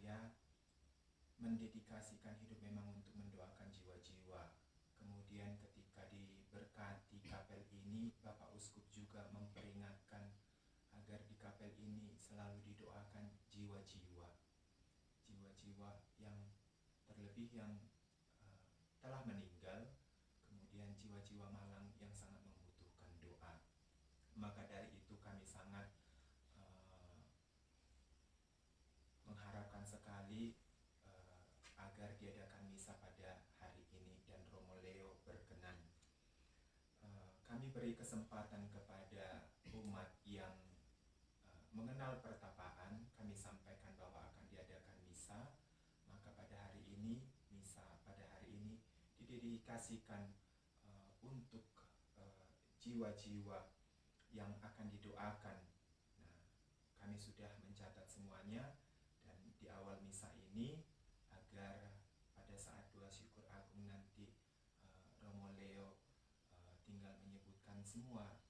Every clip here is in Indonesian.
saya mendedikasikan hidup memang untuk mendoakan jiwa-jiwa. Kemudian ketika diberkati kapel ini, Bapak Uskup juga memperingatkan agar di kapel ini selalu didoakan jiwa-jiwa yang terlebih yang telah meninggal, kemudian jiwa-jiwa malang yang sangat membutuhkan doa. Maka dari itu kami sangat mengharapkan sekali agar diadakan misa pada hari ini dan Romo Leo berkenan. Kami beri kesempatan kepada umat yang mengenal pertapaan, kami sampaikan bahwa akan diadakan misa. Maka pada hari ini, misa pada hari ini didedikasikan untuk jiwa-jiwa yang akan didoakan. Nah, kami sudah mencatat semuanya, dan di awal misa ini agar pada saat doa syukur agung nanti Romo Leo tinggal menyebutkan semua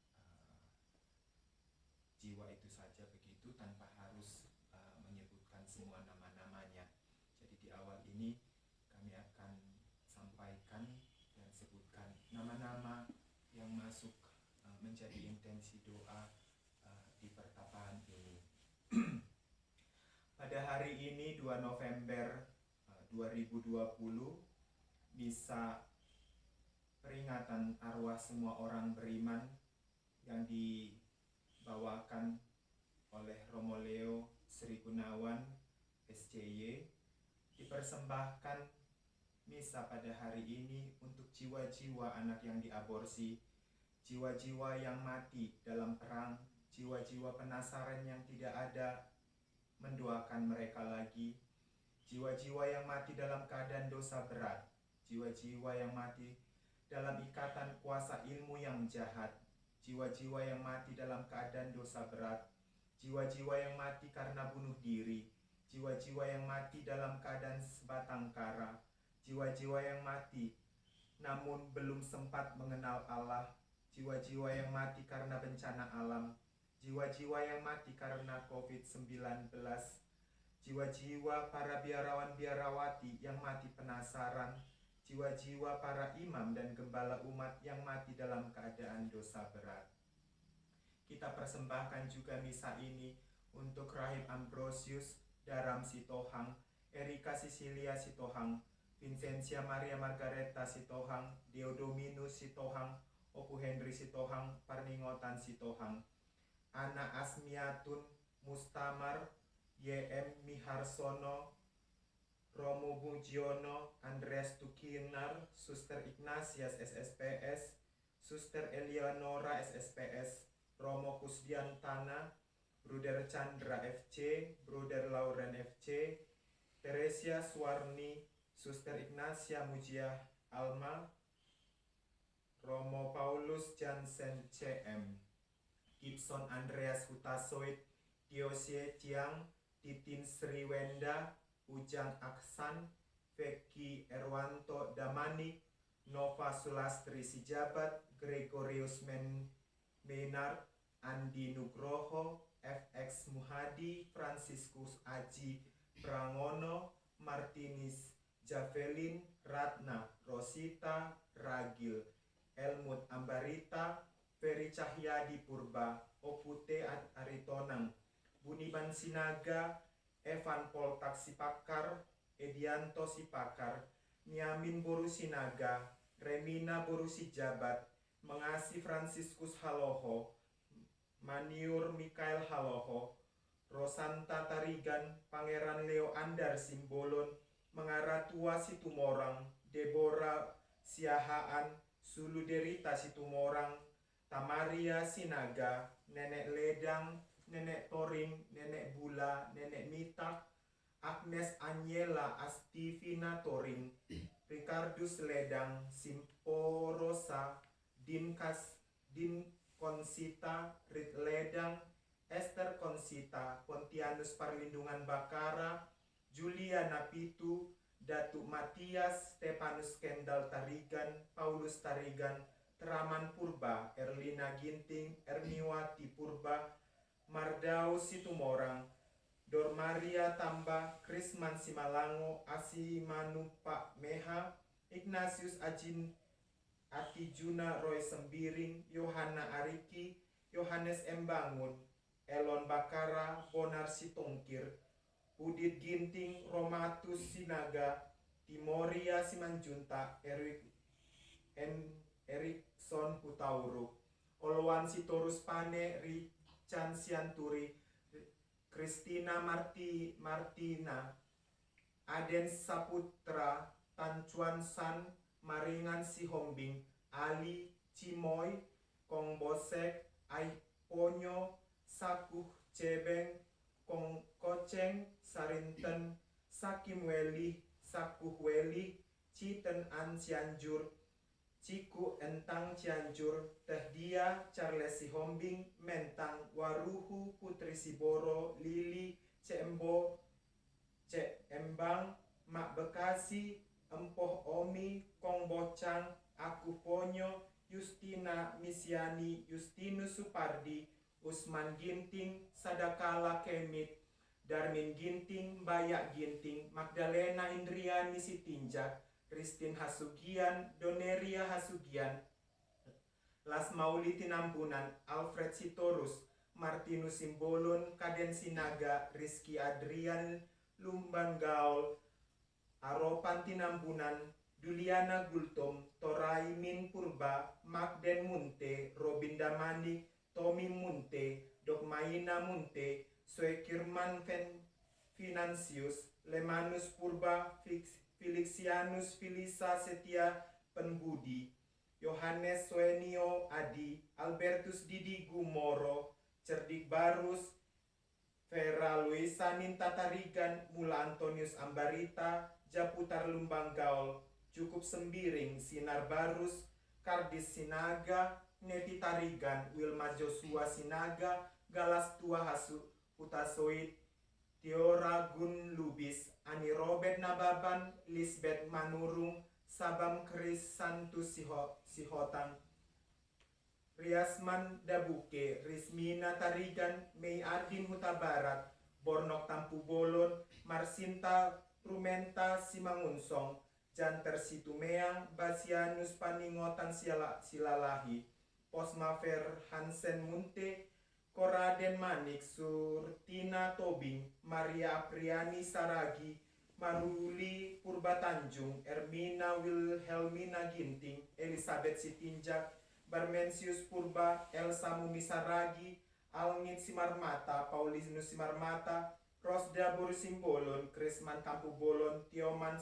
jiwa itu saja begitu, tanpa harus menyebutkan semua nama-namanya. Jadi di awal ini kami akan sampaikan dan sebutkan nama-nama yang masuk menjadi intensi doa di pertapaan ini. Pada hari ini 2 November 2020, misa peringatan arwah semua orang beriman yang dibawakan oleh Romo Leo Sri Gunawan SCY, dipersembahkan misa pada hari ini untuk jiwa-jiwa anak yang diaborsi, jiwa-jiwa yang mati dalam perang, jiwa-jiwa penasaran yang tidak ada mendoakan mereka lagi, jiwa-jiwa yang mati dalam keadaan dosa berat, jiwa-jiwa yang mati dalam ikatan kuasa ilmu yang jahat, jiwa-jiwa yang mati dalam keadaan dosa berat, jiwa-jiwa yang mati karena bunuh diri, jiwa-jiwa yang mati dalam keadaan sebatang kara, jiwa-jiwa yang mati namun belum sempat mengenal Allah, jiwa-jiwa yang mati karena bencana alam, jiwa-jiwa yang mati karena COVID-19, jiwa-jiwa para biarawan-biarawati yang mati penasaran, jiwa-jiwa para imam dan gembala umat yang mati dalam keadaan dosa berat. Kita persembahkan juga misa ini untuk Rahib Ambrosius Daram Sitohang, Erika Sisilia Sitohang, Vincentia Maria Margareta Sitohang, Deodominus Sitohang, Opu Henry Sitohang, Parningotan Sitohang, Ana Asmiatun Mustamar, YM Miharsono, Romo Mujiono, Andreas Tukinar, Suster Ignatius SSPS, Suster Eleonora SSPS, Romo Kusdiantana, Bruder Chandra FC, Bruder Lauren FC, Teresia Suwarni, Suster Ignatia Mujiah Alma, Romo Paulus Jansen CM, Gibson Andreas Hutasoid, Diosie Ciang, Titin Sriwenda, Ujang Aksan, Veki Erwanto Damani, Nova Sulastri Sijabat, Gregorius Menard, Andi Nugroho, FX Muhadi, Franciscus Aji Prangono, Martinis Javelin, Ratna, Rosita, Ragil, Elmut Ambarita, Ferry Cahyadi Purba, Opute Aritonang, Buniban Sinaga, Evan Poltak Sipakar, Edianto Sipakar, Nyamin Boru Sinaga, Remina Boru Sijabat, Mengasi Franciscus Haloho, Maniur Mikael Haloho, Rosanta Tarigan, Pangeran Leo Andar Simbolon, Mengaratua Situmorang, Deborah Siahaan, Sulu Derita Situmorang, Tamaria Sinaga, Nenek Ledang, Nenek Toring, Nenek Bula, Nenek Mitak, Agnes Anyela Astivina Toring, Ricardus Ledang, Simporosa, Din Consita, Rit Ledang, Esther Consita, Pontianus Perlindungan Bakara, Julia Napitu, Datuk Matias, Stepanus Kendall Tarigan, Paulus Tarigan, Teraman Purba, Erlina Ginting, Erniwati Purba, Mardaus Situmorang, Dor Maria tambah Krisman Simalango Asimanu Pak Meha Ignatius Ajin Atijuna Roy Sembiring Yohana Ariki Yohanes Embangun Elon Bakara Bonar Sitongkir Udit Ginting Romatus Sinaga Timoria Simanjunta Erikson Hutauruk Olwan Sitorus Pane Richan Sianturi Kristina Martina Aden Saputra Tancuan San Maringan Sihombing Ali Cimoy Kong Bosek Aiponyo Sakuh Cebeng Kong Koceng Sarinten Sakim Weli Sakuh Weli Citen An Cianjur Ciku Entang Cianjur Teh Dia Charles Sihombing Mentang Waruhu Putri Siboro Lili Cembo Embang Mak Bekasi Empoh Omi Kong Bocang Aku Ponyo Justina Misiani Justinus Supardi Usman Ginting Sadakala Kemit Darmin Ginting Bayak Ginting Magdalena Indriani Sitinjak Christine Hasugian Doneria Hasugian Las Mauli Tinambunan Alfred Sitorus Martinus Simbolon Kaden Sinaga Rizky Adrian Lumban Gaul Aropan Tinambunan Duliana Gultom Torai Min Purba Magden Munte Robin Damani Tommy Munte Dogmaina Munte Soekirman Financius Lemanus Purba Felixianus Filisa Setia Penbudi Yohanes Soenio Adi Albertus Didi Gumoro Cerdik Barus Vera Luisa Ninta Tarigan Mula Antonius Ambarita Japutar Lumbang Gaul Cukup Sembiring Sinar Barus Kardis Sinaga Neti Tarigan Wilma Joshua Sinaga Galas Tua Hasu Hutasoid Tiora Gun Lubis Ani Robert Nababan Lisbeth Manurung Sabam Kris Santus Sihotang Riasman Dabuke Rismina Tarigan Mei Ardin Huta Barat Bornok Tampu Bolon Marsinta Rumenta Simangunsong Janter Situmeang Basianus Paningotan Silalahi Posmafer Hansen Munte Koraden Manik Surtina Tobing Maria Apriani Saragi Maruli Purba Tanjung Ermina Wilhelmina Ginting Elizabeth Sitinjak Barmensius Purba Elsa Mumi Saragi Alngit Simarmata Paulinus Simarmata Rosda Boru Simbolon Krisman Kampu Bolon Tioman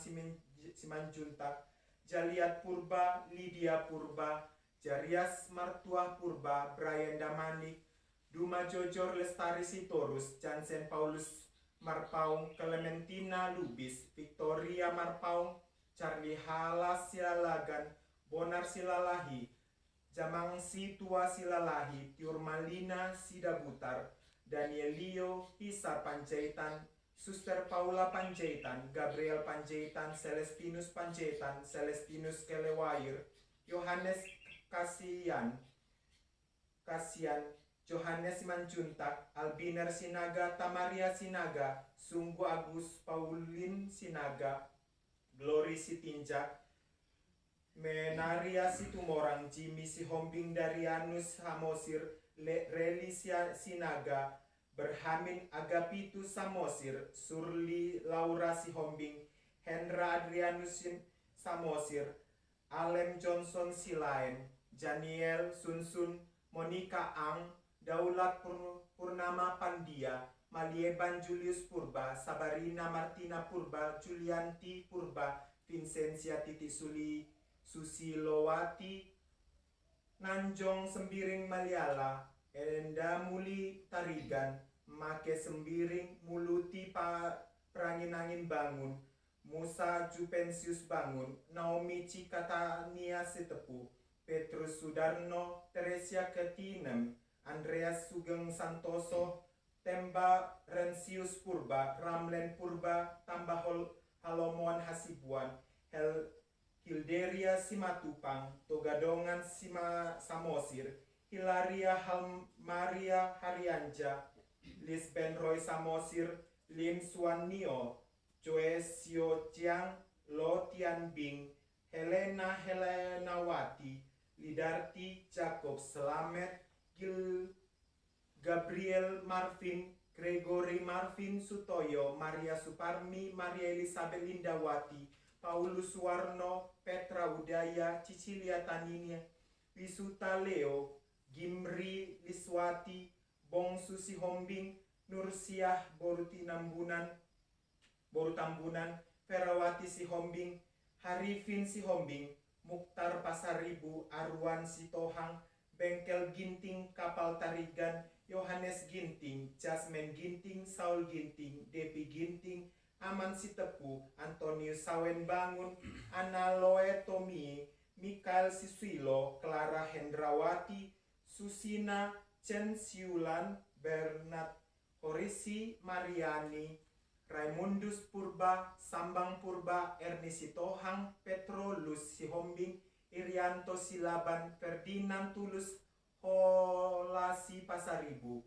Simanjuntak Jaliat Purba Lydia Purba Jarias Martuah Purba Brian Damanik Duma Jojor Lestari Sitorus Jansen Paulus Marpaung Clementina Lubis Victoria Marpaung Charlie Halas Silalagan Bonar Silalahi Jamangsi Tua Silalahi Tiurmalina Sidabutar Danielio Pisa Panjaitan Suster Paula Panjaitan Gabriel Panjaitan Celestinus Panjaitan Celestinus Kelewair Yohanes Kasian Johannes Manjuntak Albiner Sinaga Tamaria Sinaga Sunggu Agus Paulin Sinaga Glory Sitinjak Menaria Situmorang Jimmy Sihombing Darianus Samosir Relisia Sinaga Berhamin Agapitus Samosir Surli Laura Sihombing Hendra Adrianus Samosir Alem Johnson Silain Janiel Sunsun Monica Ang Daulat Purnama Pandia Malieban Julius Purba Sabarina Martina Purba Julianti Purba Vincentia Titi Susilowati Nanjong Sembiring Maliala Enda Muli Tarigan Make Sembiring Muluti Perangin-angin Bangun Musa Jupensius Bangun Naomi Cikatania Sitepu Petrus Sudarno Teresia Ketinem Andreas Sugeng Santoso Temba Rensius Purba Ramlen Purba Tambah Halomon Hasibuan Hilderia Simatupang Togadongan Samosir Hilaria Halmaria Harianja Lisben Roy Samosir Lin Suan Nio, Choi Sio Chiang, Lo Tian Bing, Helena Wati, Lidarti Jacob Selamet, Gabriel Marvin, Gregory Marvin Sutoyo, Maria Suparmi, Maria Elizabeth Lindawati, Paulus Warno, Petra Udaya, Cicilia Taninia, Wisuta Leo, Gimri Liswati, Bong Susi Hombing, Nursiah Borutambunan, Ferawati Sihombing, Harifin Sihombing, Mukhtar Pasaribu, Arwan Sitohang, Bengkel Ginting, Kapal Tarigan, Yohanes Ginting, Jasmine Ginting, Saul Ginting, Depi Ginting, Aman Sitepu, Antonius Sawen Bangun, Analoe Tomi, Mikael Siswilo, Clara Hendrawati, Susina Chen Siulan, Bernard Horisi Mariani, Raimundus Purba, Sambang Purba, Erni Sitohang, Petro Lus Sihombing, Irianto Silaban, Ferdinand Tulus Holasi Pasaribu,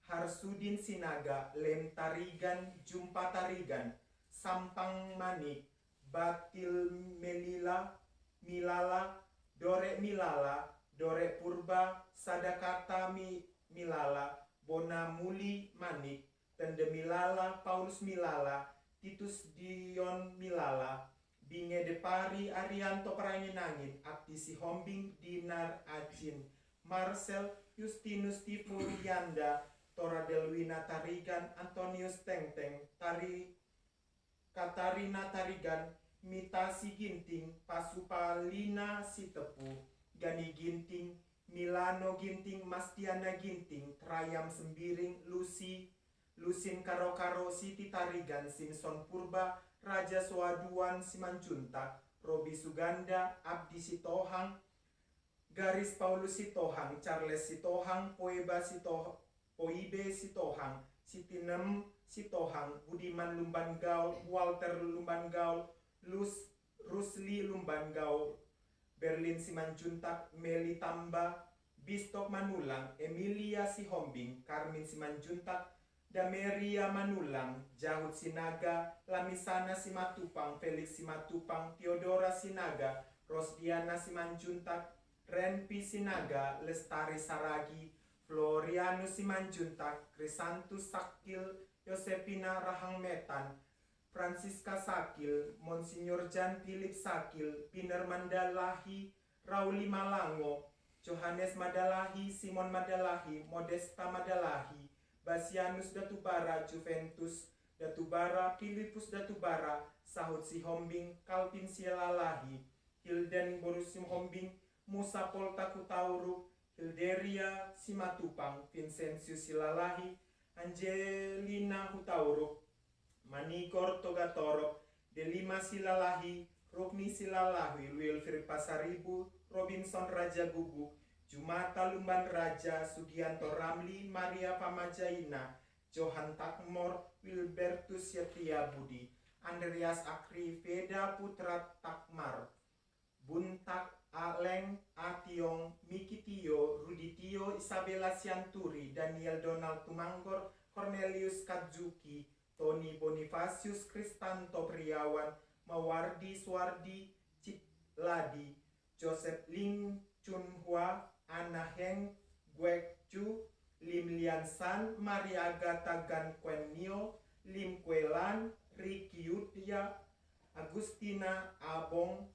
Harsudin Sinaga, Lem Tarigan, Jumpa Tarigan, Sampang Manik, Batil Milala, Dore Purba, Sadakata Milala, Bona Muli Manik, Tende Milala, Paulus Milala, Titus Dion Milala, Binge Depari, Arianto Prainangin, Akti Sihombing, Dinar Acin, Marcel, Justinus Tifur Yanda, Tora Delwina Tarigan, Antonius Tengteng, Katarina Tarigan, Mitasi Ginting, Pasupalina Sitepu, Gani Ginting, Milano Ginting, Mastiana Ginting, Trayam Sembiring, Lusin Karo Siti Tarigan, Simpson Purba, Raja Swaduan Simanjuntak, Robi Suganda, Abdi Sitohang, Garis Paulus Sitohang, Charles Sitohang, Poibe Sitohang, Sitinem Sitohang, Budiman Lumban Gaul, Walter Lumban Gaul, Rusli Lumban Gaul, Berlin Simanjuntak, Meli Tamba, Bistok Manulang, Emilia Sihombing, Karmin Simanjuntak, Dameria Manulang, Jahut Sinaga, Lamisana Simatupang, Felix Simatupang, Theodora Sinaga, Rosdiana Simanjuntak, Renpi Sinaga, Lestari Saragi, Florianus Simanjuntak, Krisantus Sakil, Yosepina Rahangmetan, Francisca Sakil, Monsignor Jan Philip Sakil, Piner Mandalahi, Rauli Malango, Johannes Madalahi, Simon Madalahi, Modesta Madalahi, Basianus Datubara, Juventus Datubara, Philippus Datubara, Sahut Sihombing, Calvin Sialalahi, Hilden Borusim Hombing, Musa Polta Kutauru, Hilderia Simatupang, Vincentius Silalahi, Angelina Hutauru, Manikor Togatorok, Delima Silalahi, Rukni Silalahi, Wilfrid Pasaribu, Robinson Raja Gugu, Jumata Lumban Raja, Sugianto Ramli, Maria Pamajaina, Johan Takmor, Wilbertus Setia Budi, Andreas Akri, Veda Putra Takmar, Buntak Aleng, Ationg, Mikitio, Ruditio, Isabella Sianturi, Daniel Donald Tumanggor, Cornelius Kadzuki, Tony Bonifacius Kristanto Priawan, Mawardi Swardi Citladi, Joseph Ling Chunhua, Anna Heng Gwek Chu, Lim Lian San, Maria Agatha Gan Kwenio, Lim Kwelan, Ricky Yudya, Agustina Abong,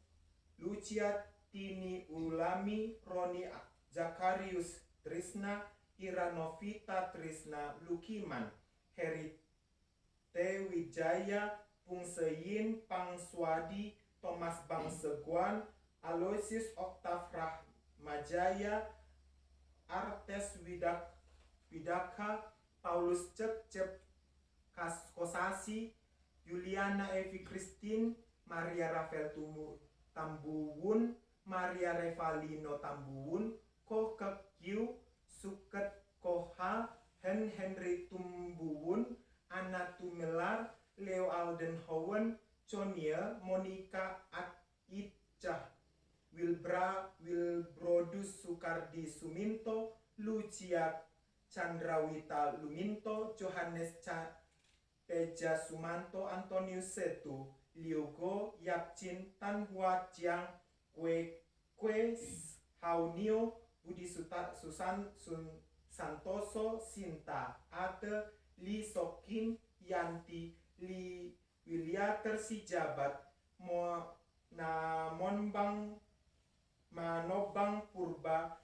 Lucia Tini Ulami, Roni Zakarius Trisna, Iranovita Trisna, Lukiman, Heri T. Wijaya, Pungseyin, Pangswadi, Thomas Bangseguan, Aloysius Octav Rahmajaya, Artes Widaka, Paulus Cep Kosasi, Juliana Evi Christine, Maria Rafael Tambuwun, Maria Revalino Tambuwun, Ko Kekyu, Suket Koha, Henry Tumbuwun, Anna Tumelar, Leo Aldenhoven, Chonia, Monica Aticah, Wilbrodus Sukardi Suminto, Lucia Chandrawita Luminto, Johannes Teja Sumanto Antonius Setu Liugo Yapcin Tan Hua Jiang Kue Haunio Budi Santoso Sinta Ate Li Sokin Yanti Li Wiliater si jabat Manobang Purba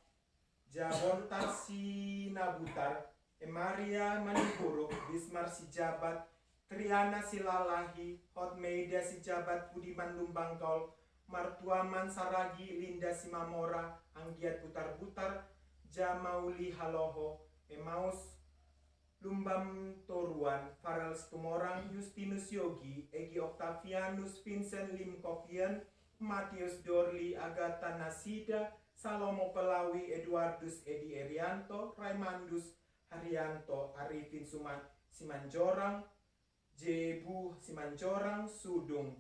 Jabontar si Nabutar Emaria Maniburuk Bismar si jabat Triana Silalahi Hotmeida si jabat Budiman Lumbangkol Martuaman Saragi Linda Simamora Anggiat Butar-Butar Jamauli Haloho Emaus Lumbam Toruan Farel Stumorang Justinus Yogi Egi Octavianus Vincent Lim Kokian Matius Dorli Agatha Nasida Salomo Pelawi Eduardus Edi Erianto Raimandus Haryanto Arifin Simanjorang Jebu Simanjorang Sudung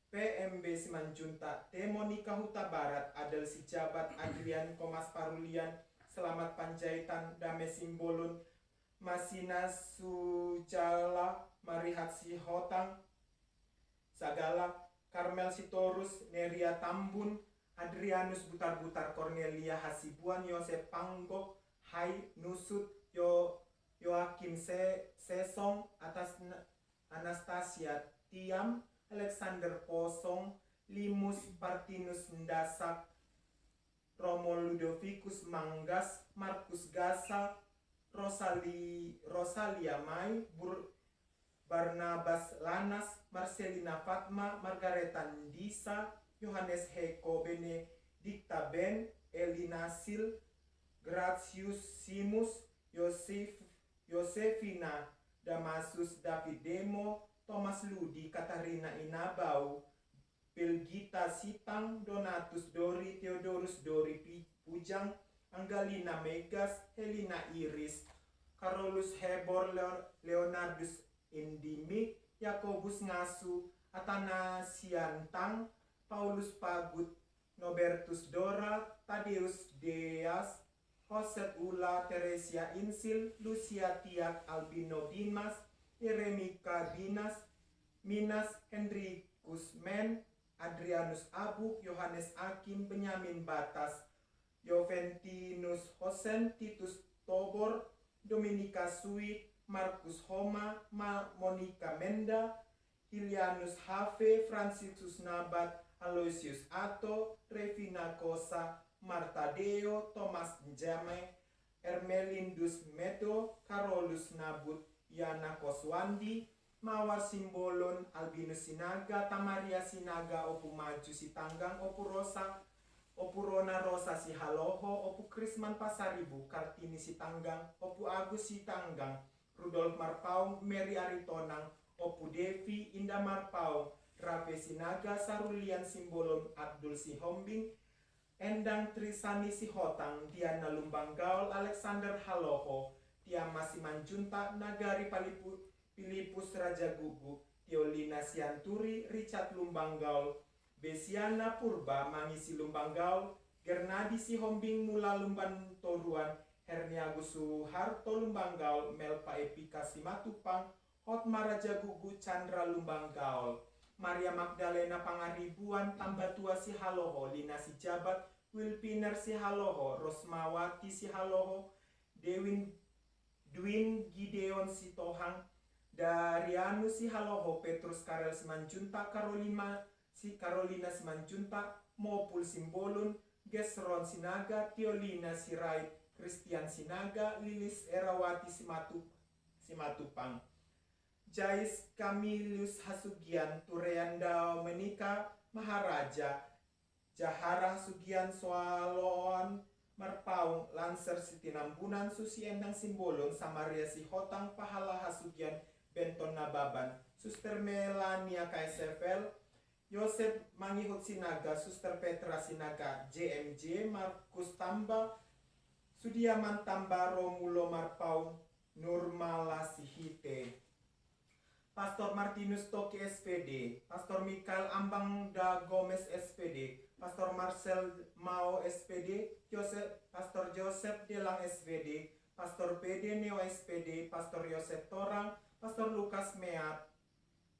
PMB Simanjunta Temonika Huta Barat Adel Sijabat Adrian Komas Parulian Selamat Panjaitan Dame Simbolun Masina Sujala Marihat Sihotang Sagala Karmel Sitorus Neria Tambun Adrianus Butar-Butar Cornelia Hasibuan Yosef Panggok Hai Nusut Yoakim Sesong atas Anastasia Tiam Alexander Posong Limus Partinus Ndasak Romo Ludovicus Manggas Markus Gasa Rosalia Mai Barnabas Lanas Marcelina Fatma Margareta Ndisa Yohanes Heko Benedicta Ben Elina Sil Gratius Simus Yosefina Damasus David Demo Thomas Ludi Katarina Inabau Belgita Sitang Donatus Dori Theodorus Dori Pujang Anggalina Megas Helena Iris Carolus Hebor Leonardus Indimi Yakobus Ngasu Atanasiantang Paulus Pagut Nobertus Dora Tadeus Deas Hoset Ula Teresia Insil Lucia Tiak Albino Dimas Yeremika Dinas Minas Hendrikus Men Adrianus Abuk Yohanes Akim Benyamin Batas Joventinus Hosen Titus Tobor Dominika Sui Markus Homa Monika Menda Hilianus Have Franciscus Nabat Aloysius Ato Revina Kosa Marta Deo Thomas Njame Ermelindus Medo Carolus Nabut Yana Koswandi Mawar Simbolon Albinus Sinaga Tamaria Sinaga Opu Maju Sitanggang Opu Rosa Opu Rona Rosa Sihaloho Opu Krisman Pasaribu Kartini Sitanggang Opu Agus Sitanggang Rudolf Marpaung Mary Aritonang Opu Devi Indah Marpaung Rafe Sinaga Sarulian Simbolon Abdul Sihombing Endang Trisani Sihotang Diana Lumbanggaul Alexander Haloho Tiama Simanjunta Nagari Pilipus Raja Gugu Tiolina Sianturi Richard Lumbanggaul Besiana Purba Mangisi Lumbanggaul Gernadi Sihombing Mula Lumban Toruan Herniagus Suharto Lumbanggaul Melpa Epika Simatupang Hotma Raja Gugu Chandra Lumbanggaul Maria Magdalena Pangaribuan Tambatua Sihaloho Lina Sijabat Wilpiner Sihaloho Rosmawati Sihaloho Dwin Gideon Sitohang Darianus Sihaloho Petrus Karel Simanjunta Carolina Simanjunta Mopul Simbolun Gesron Sinaga Tiolina Sirait Christian Sinaga Lilis Erawati Simatupang Jais Camillus Hasugian Tureanda Menika Maharaja Jahara Sugian Swaloan Marpaung Lancer Sitinambunan Susi Endang Simbolon Samaria Sihotang Pahala Hasugian Benton Nababan Suster Melania Kaiservel Yosef Mangihut Sinaga Suster Petra Sinaga JMJ Markus Tamba Sudiaman Tamba Romulo Marpaung Nurmala Sihite Pastor Martinus Toki SPD, Pastor Mikael Ambang da Gomez SPD, Pastor Marcel Mao SPD, Pastor Joseph Delang SPD, Pastor PD Neo SPD, Pastor Yosef Torang, Pastor Lukas Meat,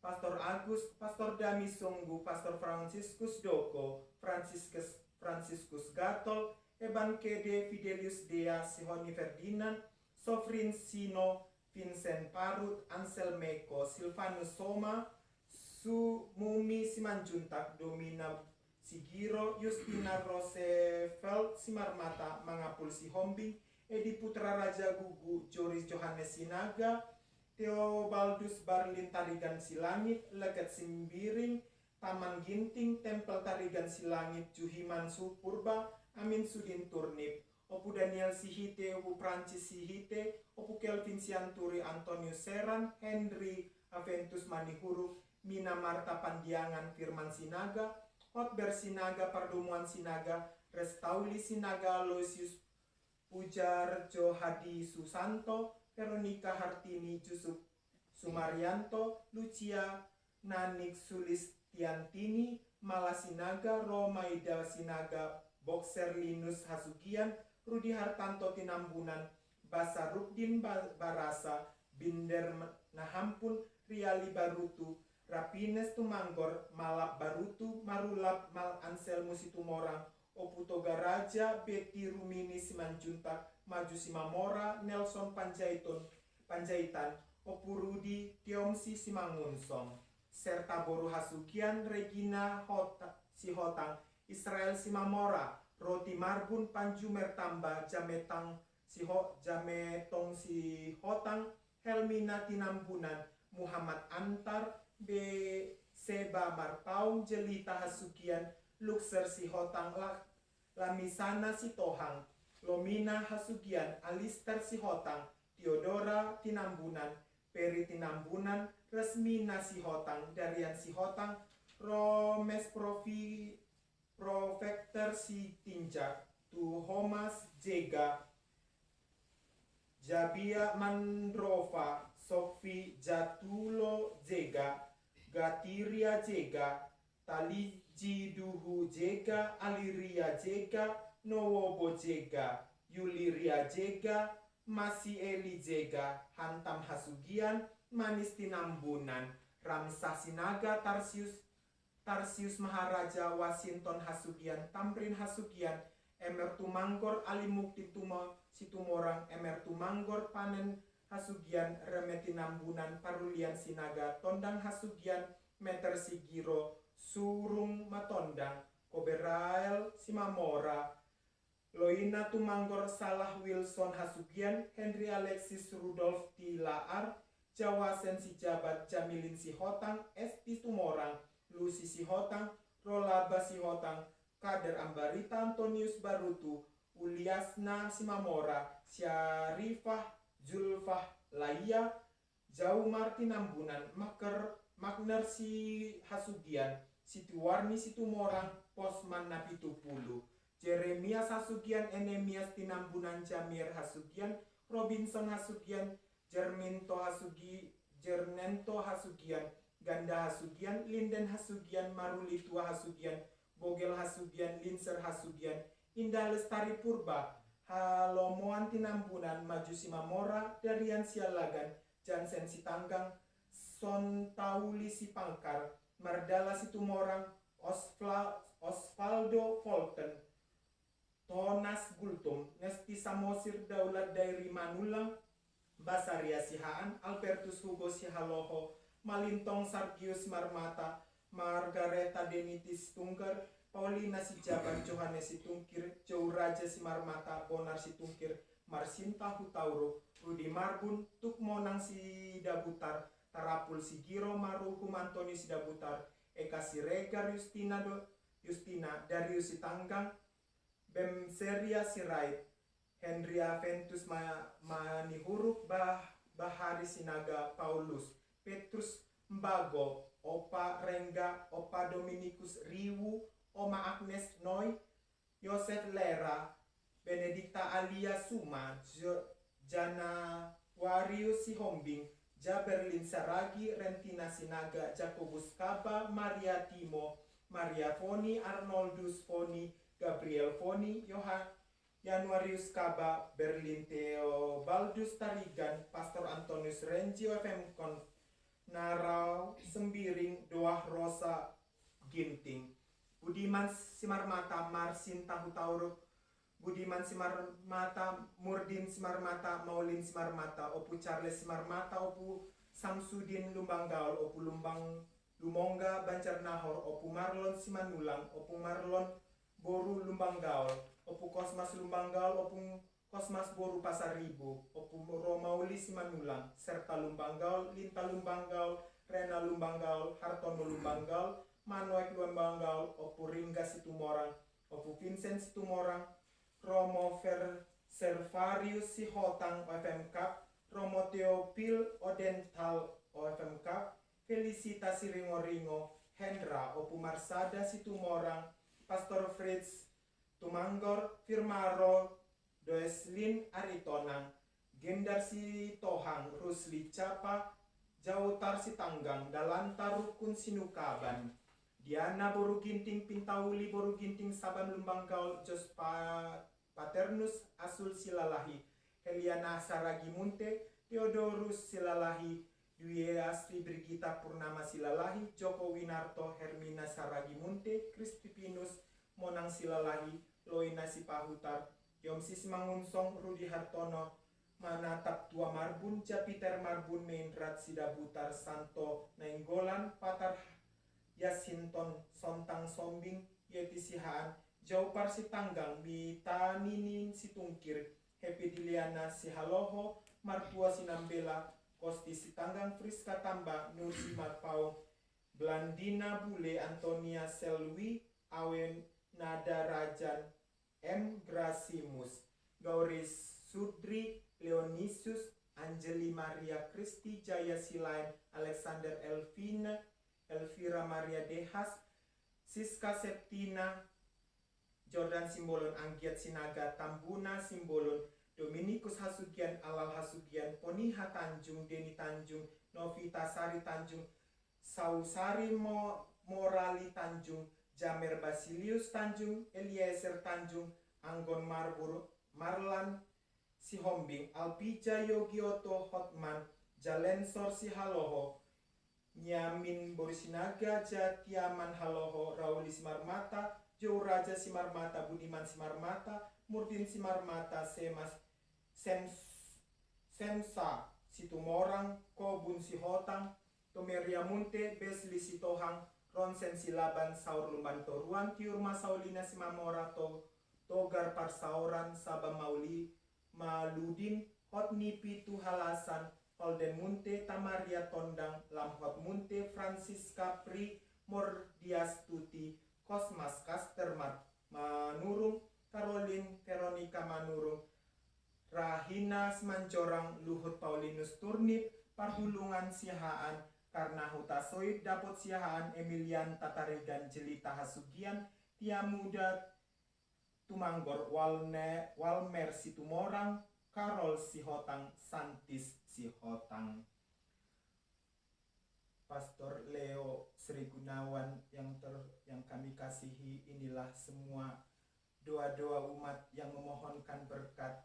Pastor Agus, Pastor Dami Sunggu, Pastor Franciscus Doko, Franciscus Gatol, Eban Kede, Fidelius Dea, Sihoni Ferdinand, Sofrin Sino, Vincent Parut, Ansel Meko, Silvanus Soma, Sumumi Simanjuntak, Domina Sigiro, Justina Rosefeld, Simarmata, Mangapul Sihombing, Edi Putra Raja Gugu, Joris Johannes Sinaga, Theobaldus Barlin Tarigan Silangit, Leget Simbiring, Taman Ginting, Tempel Tarigan Silangit, Juhiman Supurba, Amin Sudin Turnip, Opu Daniel Sihite, Opu Prancis Sihite, Opu Kelvin Sianturi, Antonius Seran, Henry Aventus Manihuruk, Mina Marta Pandiangan, Firman Sinaga, Hotber Sinaga, Pardomuan Sinaga, Restauli Sinaga, Aloysius Pujarjo Hadi Susanto, Veronica Hartini, Jusuf Sumaryanto, Lucia Nanik Sulistiantini, Mala Sinaga, Romaida Sinaga, Boxer Linus Hasugian, Rudi Hartanto Tinambunan, Basarudin Barasa, Binder Nahampun, Riali Barutu, Rapines Tumanggor, Malap Barutu, Marulap Mal Ansel Musitumorang, Oputoga Raja, Betty Rumini Simanjuntak, Maju Simamora, Nelson Panjaitan, Opurudi Tiomsi Simangunsong, serta Boru Hasugian, Regina Sihotang, Israel Simamora, Roti Marbun, Panju Mertamba, Jametong Sihotang, Helmina Tinambunan, Muhammad Antar, B. Seba Marpaung, Jelita Hasugian, Luxer Sihotang, Lamisana Sitohang, Lomina Hasugian, Alister Sihotang, Theodora Tinambunan, Peri Tinambunan, Resmina Sihotang, Darian Sihotang, Romes Profekter Sitinjak, Tuhomas Jega, Jabia Mandrova, Sofi Jatulo Jega, Gatiria Jega, Taliji Duhu Jega, Aliria Jega, Nowobo Jega, Yuliria Jega, Masieli Jega, Hantam Hasugian, Manis Tinambunan, Ramsa Sinaga, Tarsius Maharaja, Washington Hasugian, Tamrin Hasugian, Emer Tumanggor, Alimukti Situmorang, Emer Tumanggor, Panen Hasugian, Remetinambunan, Parulian Sinaga, Tondang Hasugian, Meter Sigiro, Surung Matondang, Koberael Simamora, Loina Tumanggor, Salah Wilson Hasugian, Henry Alexis Rudolf Tilaar, Jawa Sensi Jabat, Jamilin Sihotang, Esti Tumorang, Lucy Sihotang, Rolaba Sihotang, Kader Ambarita Antonius Barutu, Uliasna Simamora, Syarifah Julfah Laia, Jaumar Tinambunan, Magner Si Hasugian, Situwarni Situmorang, Posman Napitupulu, Jeremias Hasugian, Enemias Tinambunan, Jamir Hasugian, Robinson Hasugian, Jernento Hasugian, Ganda Hasugian, Linden Hasugian, Marulitua Hasugian, Bogel Hasugian, Linser Hasugian, Indah Lestari Purba, Halomoan Tinambunan, Maju Simamora, Darian Sialagan, Jansen Sitanggang, Sontauli Sipangkar, Mardala Situmorang, Osvaldo Volten, Tonas Gultum, Nesti Samosir Daulat Dairi Manulang, Basaria Sihaan, Albertus Hugo Sihaloho, Malintong Sargius Marmata, Margareta Denitis Tunggar, Paulina Sijaban, Johannes Situngkir, Raja Simarmata, Bonar Situngkir, Marsinta Hutauro, Rudi Marbun, Tukmonang Sidabutar, Tarapul Sigiro, Maruhum Antoni Sidabutar, Eka Siregar, Justina, Darius Sitanggang, Bemseria Sirait, Henria Ventus Manihuruk, Bahari Sinaga, Paulus, Petrus Mbago, Opa Rengga, Opa Dominikus Riwu, Oma Agnes Noy, Yosef Lera, Benedikta Alia Suma, Jana Warius Sihombing, Jaberlin Saragi, Rentina Sinaga, Jacobus Kaba, Maria Timo, Maria Foni, Arnoldus Foni, Gabriel Foni, Januarius Kaba, Berlin Theo, Baldus Tarigan, Pastor Antonius Rengio FM Konf, Narau, Sembiring, Doah Rosa, Ginting, Budiman Simarmata, Marsin Tahu Tauruk, Budiman Simarmata, Murdin Simarmata, Maulin Simarmata, Opu Charles Simarmata, Opu Samsudin Lumbanggaul, Opu Lumongga Banjarnahor, Opu Marlon Simanulang, Opu Marlon Boru Lumbanggaul, Opu Kosmas Lumbanggaul, Opu Kosmas Boru Pasaribu, Opu Romauli Simanulang, serta Lumbanggaul, Linta Lumbanggaul, Rena Lumbanggaul, Hartono Lumbanggaul, Manoek Lumbanggaul, Opu Ringga Situmorang, Opu Vincent Situmorang, Romo Servarius Sihotang OFM Cup, Romo Theopil Odental OFM Cup, Felicita Siringo-Ringo, Hendra Opu Marsada Situmorang, Pastor Fritz Tumanggor, Firmaro Doeslin Aritonang, Gendar Sitohang, Rusli Capa, Jautar Sitanggang, Dalanta Rukun Sinukaban, Diana Boru Ginting, Pintauli Boru Ginting, Saban Lumbanggaul, Jos Paternus Asul Silalahi, Heliana Saragi Munte, Theodorus Silalahi, Dwi Astri Brigita Purnama Silalahi, Joko Winarto, Hermina Saragi Munte, Kristipinus Monang Silalahi, Loina Sipahutar, Yomsis Mangunsong, Rudi Hartono, Manatap Tua Marbun, Japiter Marbun, Meindrat Sidabutar, Santo Nainggolan, Patar Yasinton, Sontang Sombing, Yeti Sihaan, Jaupar Sitanggang, Bitaninin Situngkir, Happy Diliana Sihaloho, Martua Sinambela, Kosti Sitanggang, Friska Tamba, Nur Simarpau, Blandina Bule, Antonia Selwi, Awen Nada Rajan, M. Grasimus, Gauris Sudri, Leonisius, Angeli Maria Kristi, Jaya Silain, Alexander Elvira Maria Dehas, Siska Septina, Jordan Simbolon, Anggiat Sinaga, Tambuna Simbolon, Dominikus Hasugian, Alal Hasugian, Poniha Tanjung, Deni Tanjung, Novita Sari Tanjung, Sausari Morali Tanjung, Jamer Basilius Tanjung, Eliezer Tanjung, Anggon Marbur, Marlan Sihombing, Alpija Yogioto Hotman, Jalensor Sihaloho, Nyamin Borisinaga, Jatiaman Haloho, Rauli Simarmata, Jo Raja Simarmata, Budiman Simarmata, Murdin Simarmata, Semsa Situmorang, Kobun Sihotang, Tomeria Munte, Besli Sitohang, Ronsen Silaban, Saur Lumban Toruan, Tiurma Saulina Simamora, Togar Parsauran, Sabah Mauli, Maludin, Hotni Pitu Halasan, Holden Munte, Tamaria Tondang, Lamhot Munte, Francisca Pri, Mordias Tuti, Kosmas Kastermat Manurung, Caroline Veronica Manurung, Rahina Semancorang, Luhut Paulinus Turnip, Parhulungan Sihaan, Karna Hutasoid, Dapot Sihaan, Emilian Tatarigan, Jelita Hasugian, Tia Muda Tumanggor, Walmer Situmorang, Karol Sihotang, Santis Sihotang. Pastor Leo Sri Gunawan yang kami kasihi, inilah semua doa-doa umat yang memohonkan berkat.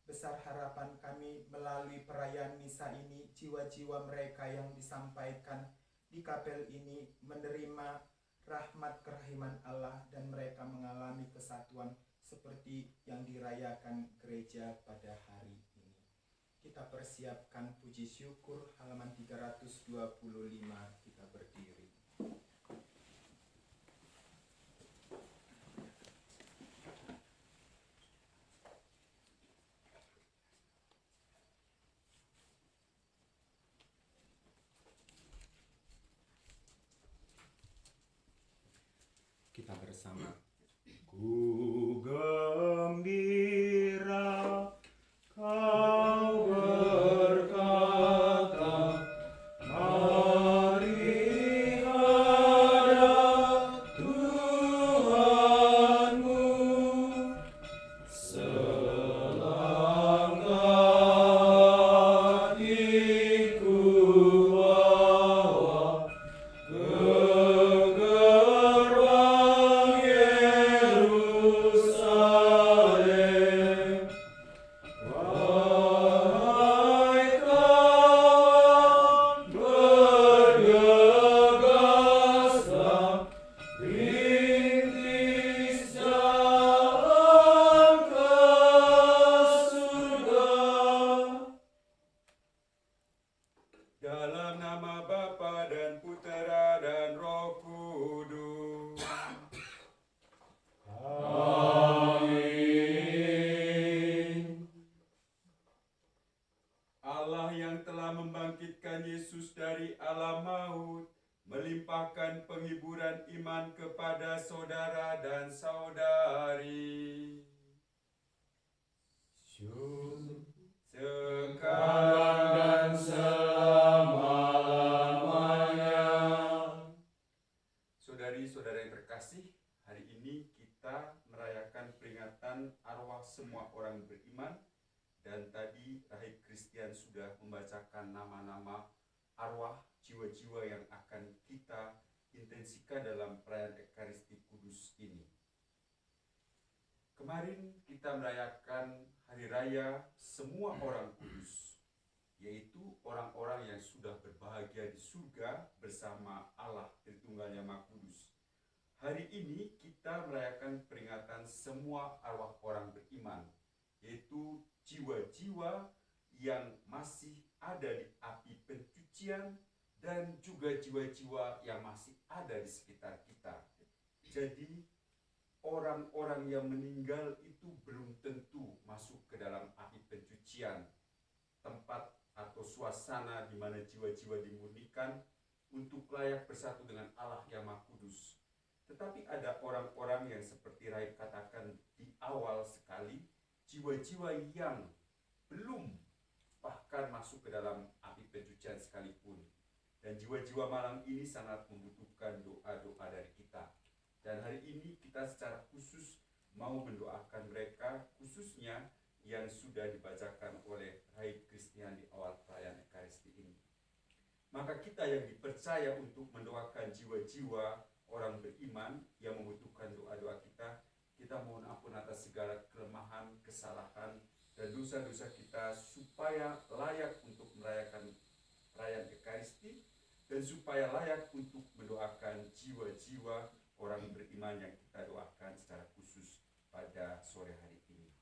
Besar harapan kami melalui perayaan misa ini, jiwa-jiwa mereka yang disampaikan di kapel ini menerima rahmat kerahiman Allah dan mereka mengalami kesatuan seperti yang dirayakan gereja pada hari ini. Kita persiapkan puji syukur halaman 325, kita berdiri. Kita bersama. Ku gembira kau berkata, mari hadap Tuhanmu, selangkah hatiku bawa ke gerbang Dalam nama Bapa dan Putera dan Roh Kudus. Amin. Allah yang telah membangkitkan Yesus dari alam maut, melimpahkan penghiburan iman kepada saudara dan saudari. Sekarang dan selama-lamanya. Saudari-saudara yang terkasih, hari ini kita merayakan peringatan arwah semua orang beriman, dan tadi Rahib Christian sudah membacakan nama-nama arwah jiwa-jiwa yang akan kita intensikan dalam perayaan Ekaristi Kudus ini. Kemarin kita merayakan Hari Raya Semua Orang Kudus, yaitu orang-orang yang sudah berbahagia di surga bersama Allah Tritunggal Yang Maha Kudus. Hari ini kita merayakan peringatan semua arwah orang beriman, yaitu jiwa-jiwa yang masih ada di api pencucian dan juga jiwa-jiwa yang masih ada di sekitar kita. Jadi orang-orang yang meninggal itu belum tentu masuk ke dalam api pencucian, tempat atau suasana di mana jiwa-jiwa dimurnikan untuk layak bersatu dengan Allah yang Maha Kudus. Tetapi ada orang-orang yang seperti Rahib katakan di awal sekali, jiwa-jiwa yang belum bahkan masuk ke dalam api pencucian sekalipun. Dan jiwa-jiwa malam ini sangat membutuhkan doa-doa dari kita. Dan hari ini kita secara khusus mau mendoakan mereka, khususnya yang sudah dibacakan oleh Rahib Christian di awal perayaan Ekaristi ini. Maka kita yang dipercaya untuk mendoakan jiwa-jiwa orang beriman yang membutuhkan doa-doa kita, kita mohon ampun atas segala kelemahan, kesalahan, dan dosa-dosa kita supaya layak untuk merayakan perayaan Ekaristi dan supaya layak untuk mendoakan jiwa-jiwa orang beriman yang kita doakan secara khusus pada sore hari ini.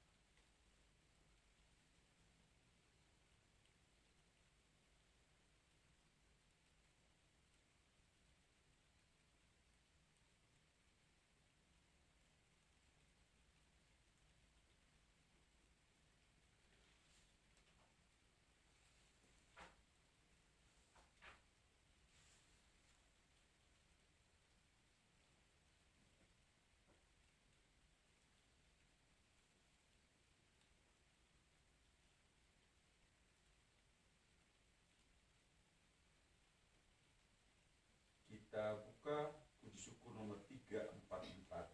Kita buka puji syukur nomor 344.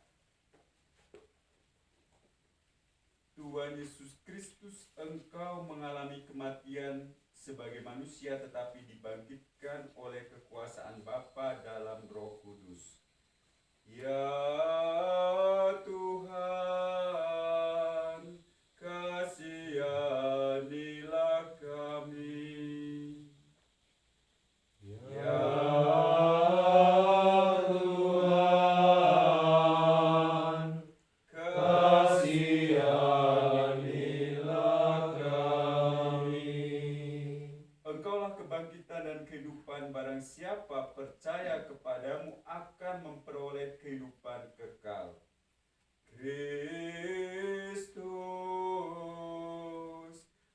Tuhan Yesus Kristus, Engkau mengalami kematian sebagai manusia tetapi dibangkitkan oleh kekuasaan Bapa dalam Roh Kudus. Ya Tuhan, kasihanilah kami. Ya Tuhan, kasihanilah kami. Engkaulah kebangkitan dan kehidupan, barang siapa percaya kepadamu akan memperoleh kehidupan kekal. Kristus,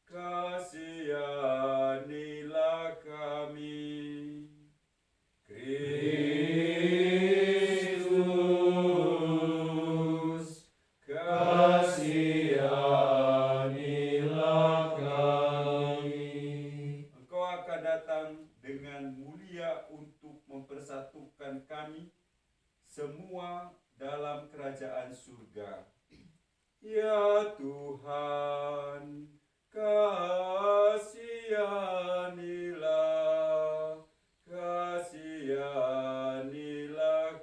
kasihanilah kami. Kristus, kasihanilah kami. Engkau akan datang dengan mulia untuk mempersatukan kami semua dalam kerajaan surga. Ya Tuhan, kasihanilah, kasihanilah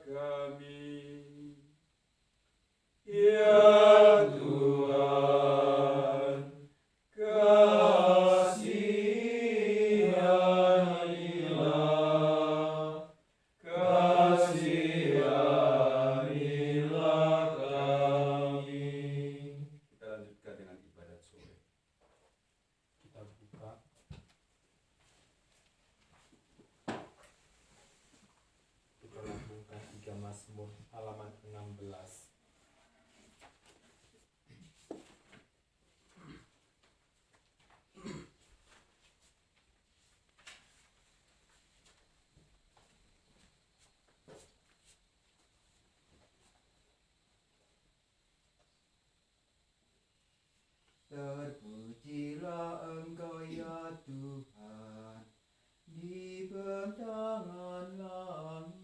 kami. Ya Tuhan, kasihanilah, kasihanilah kami. Kita lanjutkan dengan ibadat sore. Kita Mazmur halaman 16. Terpujilah Engkau ya Tuhan di bentangan langit.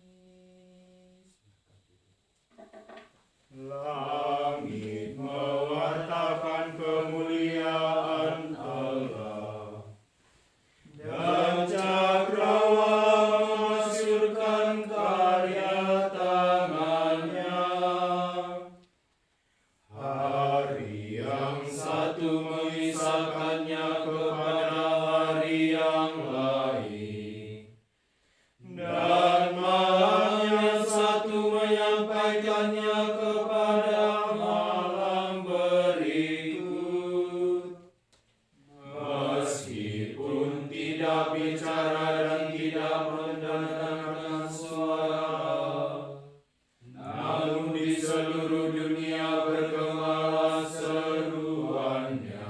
Langit mewartakan kemuliaan Allah, dan cakrawala memasyurkan karya tangannya. Hari yang satu mengisahkannya kepada hari yang lain, dan malam yang satu menyampaikannya kepada malam berikut. Meskipun tidak bicara dan tidak mendengarkan suara, namun di seluruh dunia bergemalah seruannya,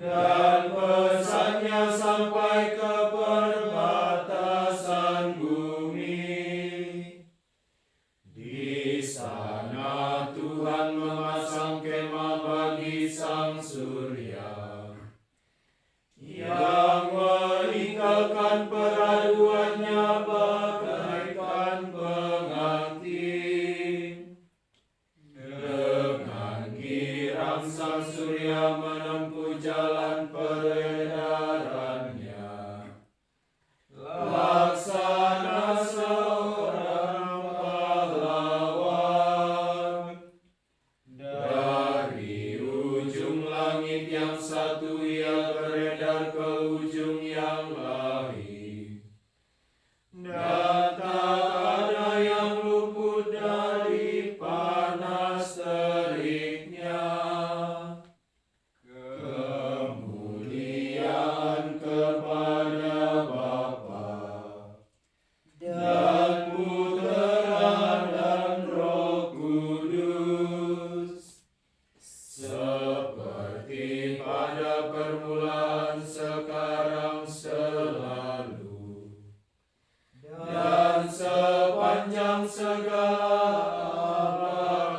dan pesannya sampai ke perbatasan bumi. Di sana Tuhan memasang kemah bagi sang surya, yang meninggalkan peraduannya bagaikan pengantin. Dengan girang sang surya menempuh jalan peredarannya, laksana seorang pahlawan. Dari ujung langit yang satu ia beredar ke ujung yang lain, dan tak ada yang luput dari panas teriknya. Kemuliaan kepada Bapa dan Putra dan Roh Kudus, seperti pada permulaan, sekarang, selalu, dan sepanjang segala abad.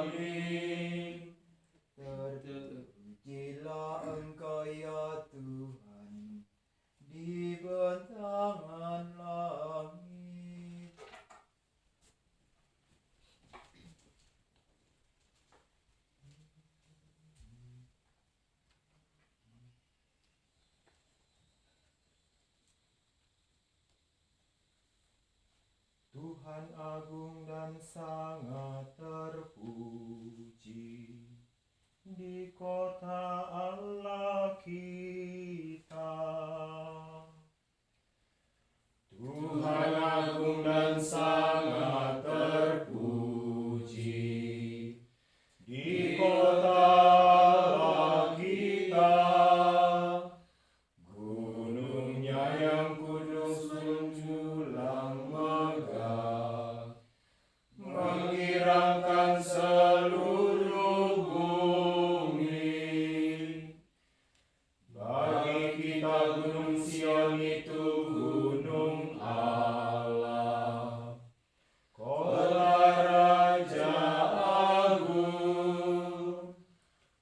Amin. Terpujilah Engkau ya Tuhan di bentangan langit. Tuhan agung dan sangat terpuji di kota Allah kita. Tuhan agung dan sangat terpuji di kota Allah kita. Gunungnya yang kudus menjulang megah, menggirangkan seluruh bumi. Bagi kita Gunung Sion itu gunung Allah, kota Raja Agung.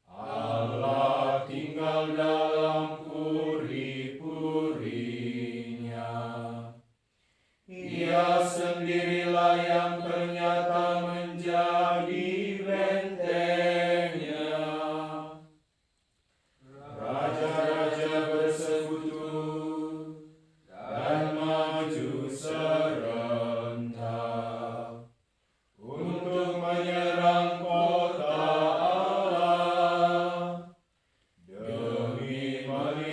Allah tinggal dalam puri-purinya. Ia sendirilah yang ternyata menjadi bentengnya. Raja-raja bersekutu dan maju serentak untuk menyerang kota Allah, demi melihat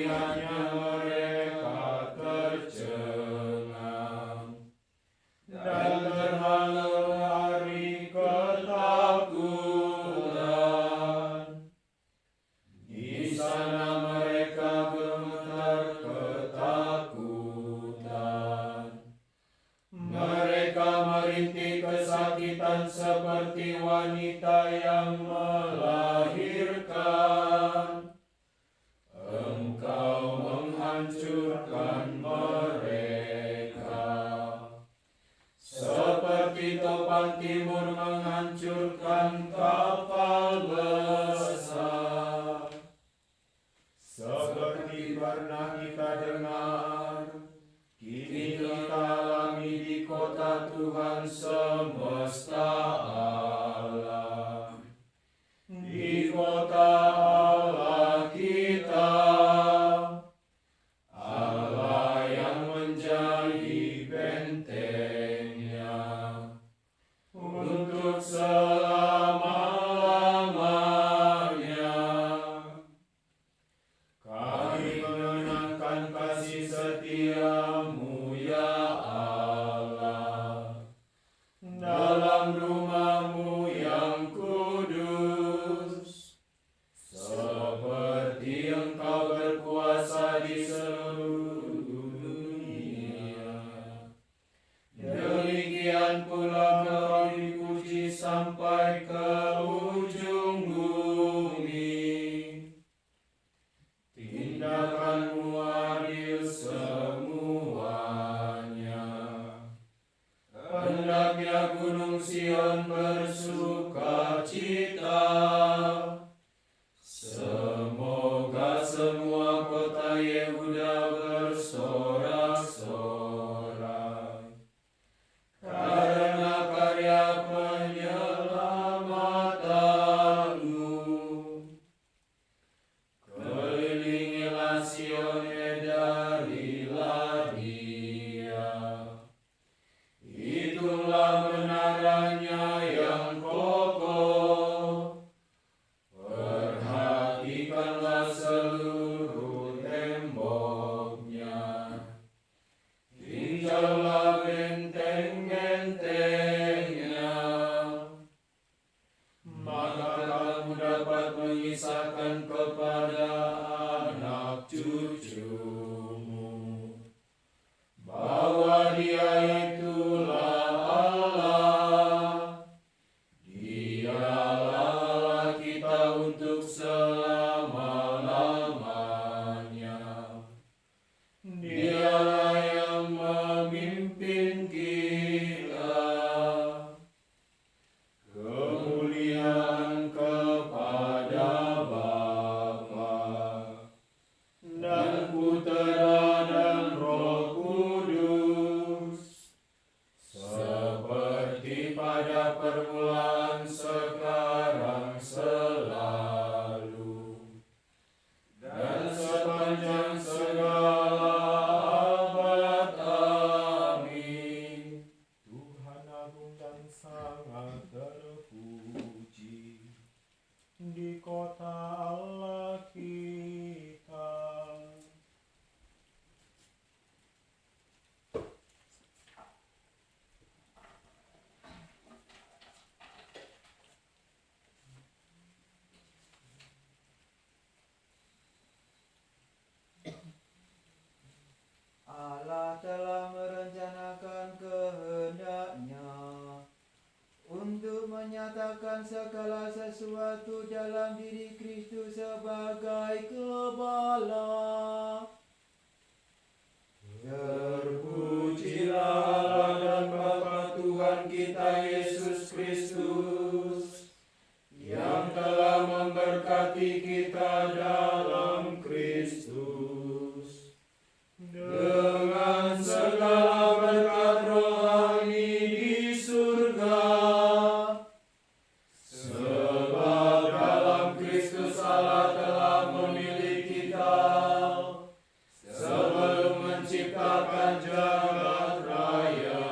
seperti pernah kita dengar, kini kita alami di kota Tuhan semesta alam. Di kota Allah kita, Allah yang menjadi bentengnya untuk selama-lamanya. Kami mengenangkan kasih setiamu ya Allah, dalam rumahmu yang kudus, seperti Engkau berkuasa di seluruh dunia. Demikian pula Engkau dipuji sampai ke ujung bumi. Tindakanmu adil semuanya. Hendaknya Gunung Sion bersuka cita. Semoga semua kota Yehuda bersorak-sorai karena karya penyelamatanmu. Kelilingilah Sion, edarilah dia. Itulah menaranya yang kokoh. Perhatikanlah seluruh temboknya. Tinjaulah benteng-bentengnya. Maka kamu dapat mengisahkan kepada anak cucumu bahwa Dia itulah Allah. Dialah Allah kita untuk selama-lamanya. Dialah yang memimpin kita. Kemuliaan kepada Bapa dan Putera dan Roh Kudus, seperti pada permulaan, sekarang, selalu, dan sepanjang segala abad. Amin. Tuhan agung dan sangat terpuji di kota Allah kita. Allah telah merencanakan kehendak-Nya untuk menyatakan segala sesuatu dalam diri Kristus sebagai Gembala. Terpujilah Allah dan Bapa Tuhan kita Yesus Kristus, yang telah memberkati kita dalam Kristus dengan segala berkat rohani di surga. Sebab dalam Kristus Allah telah memilih kita sebelum menciptakan jagat raya,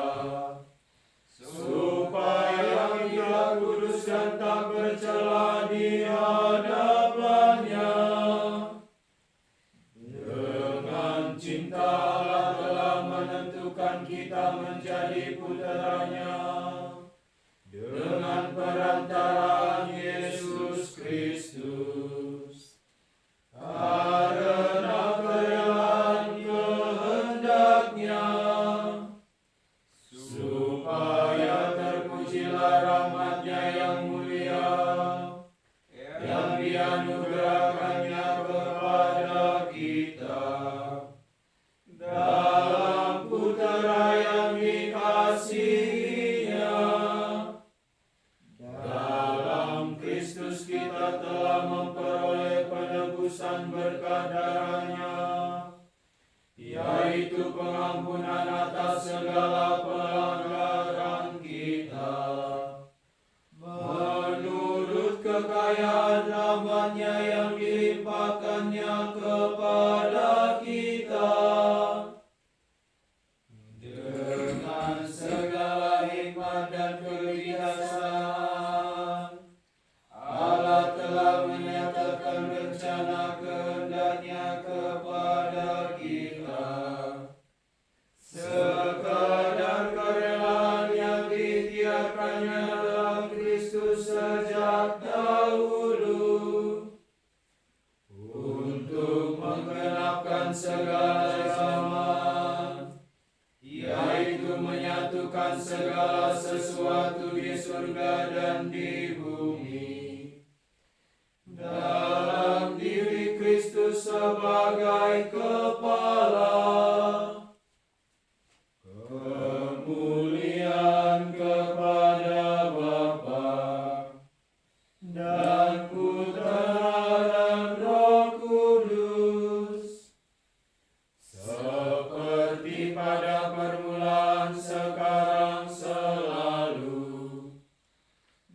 supaya kita kudus dan tak bercela di hadapan-Nya. Dengan cinta Allah telah menentukan kita menjadi puteranya dengan perantaraan Yesus Kristus. Karena kerelaan kehendak-Nya, supaya terpujilah rahmat-Nya yang mulia, yang dianugerahkannya kepada kita dalam Putera yang dikasihinya. Dalam kepada kita. Dengan segala hikmat dan kebijaksanaan, Allah telah menyatakan rencana kehendak-Nya kepada kita. Sekadar kerelaan yang diikhtiarkan-Nya dalam Kristus sejak dahulu, untuk menggenapkan segala zaman, yaitu menyatukan segala sesuatu di surga dan di bumi, dalam diri Kristus sebagai kepala. Kemuliaan kepada Bapa dan Putra dan Roh Kudus, seperti pada permulaan, sekarang, selalu,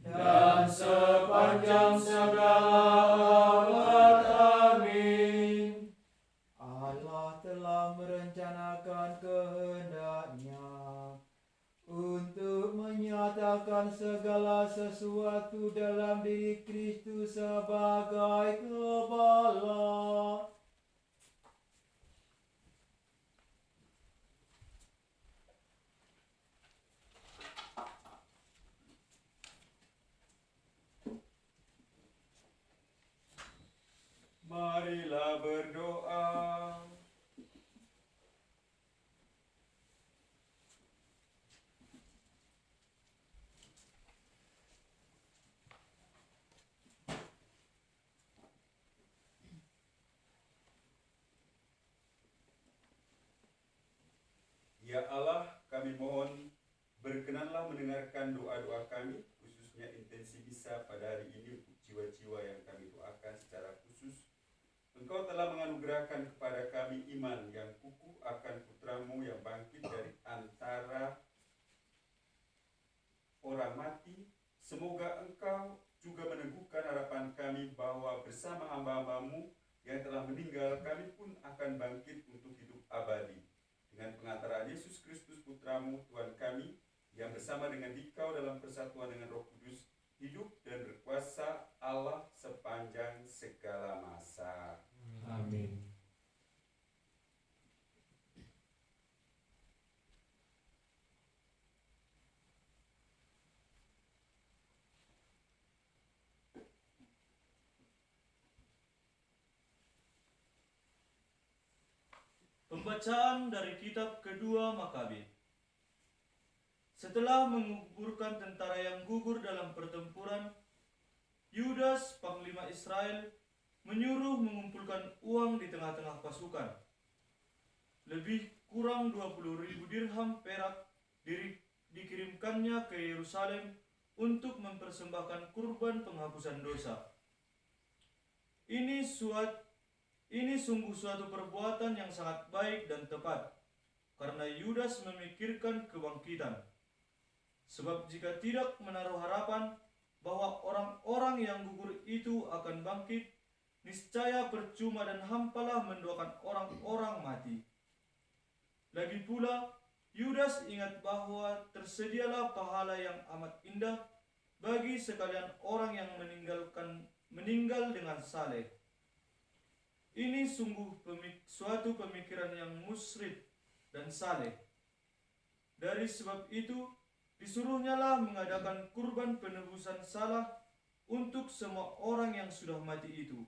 dan sepanjang segala abad. Amin. Allah telah merencanakan kehendak-Nya untuk menyatakan segala sesuatu dalam diri Kristus sebagai kepala. Marilah berdoa. Ya Allah, kami mohon berkenanlah mendengarkan doa-doa kami, khususnya intensi misa pada hari ini untuk jiwa-jiwa yang kami doakan secara khusus. Engkau telah menganugerahkan kepada kami iman yang kukuh akan Putramu yang bangkit dari antara orang mati. Semoga Engkau juga meneguhkan harapan kami bahwa bersama hamba-hambamu yang telah meninggal, kami pun akan bangkit untuk hidup abadi. Dengan pengantaraan Yesus Kristus Putramu, Tuhan kami, yang bersama dengan Dikau dalam persatuan dengan Roh Kudus, hidup dan berkuasa Allah sepanjang segala masa. Amin. Pembacaan dari kitab kedua Makabe. Setelah menguburkan tentara yang gugur dalam pertempuran, Yudas, panglima Israel, menyuruh mengumpulkan uang di tengah-tengah pasukan. Lebih kurang 20.000 dirham perak dikirimkannya ke Yerusalem untuk mempersembahkan kurban penghapusan dosa. Ini sungguh suatu perbuatan yang sangat baik dan tepat, karena Yudas memikirkan kebangkitan. Sebab jika tidak menaruh harapan bahwa orang-orang yang gugur itu akan bangkit, niscaya percuma dan hampalah mendoakan orang-orang mati. Lagi pula, Yudas ingat bahwa tersedialah pahala yang amat indah bagi sekalian orang yang meninggal dengan saleh. Ini sungguh suatu pemikiran yang musyrik dan saleh. Dari sebab itu, disuruhnyalah mengadakan kurban penebusan salah untuk semua orang yang sudah mati itu,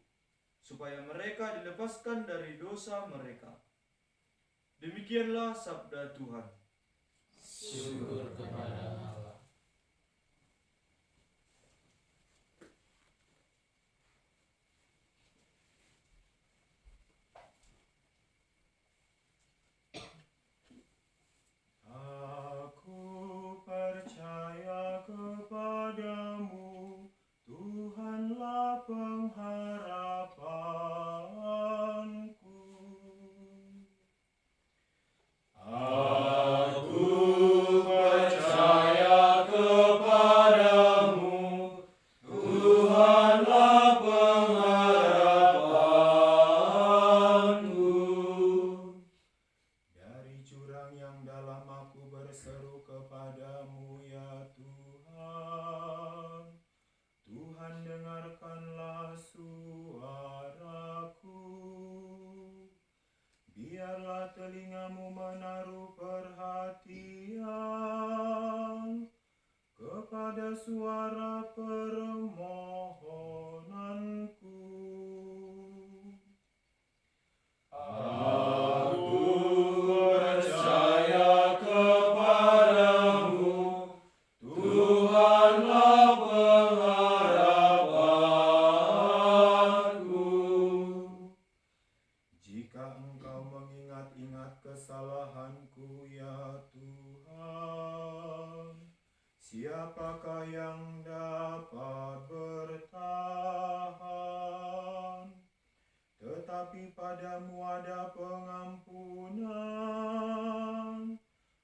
supaya mereka dilepaskan dari dosa mereka. Demikianlah sabda Tuhan. Syukur kepada Allah. Aku percaya kepadamu, Tuhanlah pengharapanku. Aku percaya Biarlah telingamu menaruh perhatian kepada suara permohonanku. Aku percaya kepadamu, Tuhanlah pengharapanku. Jika Engkau mengingat-ingat kesalahanku, ya Tuhan, siapakah yang dapat bertahan? Tetapi padamu ada pengampunan,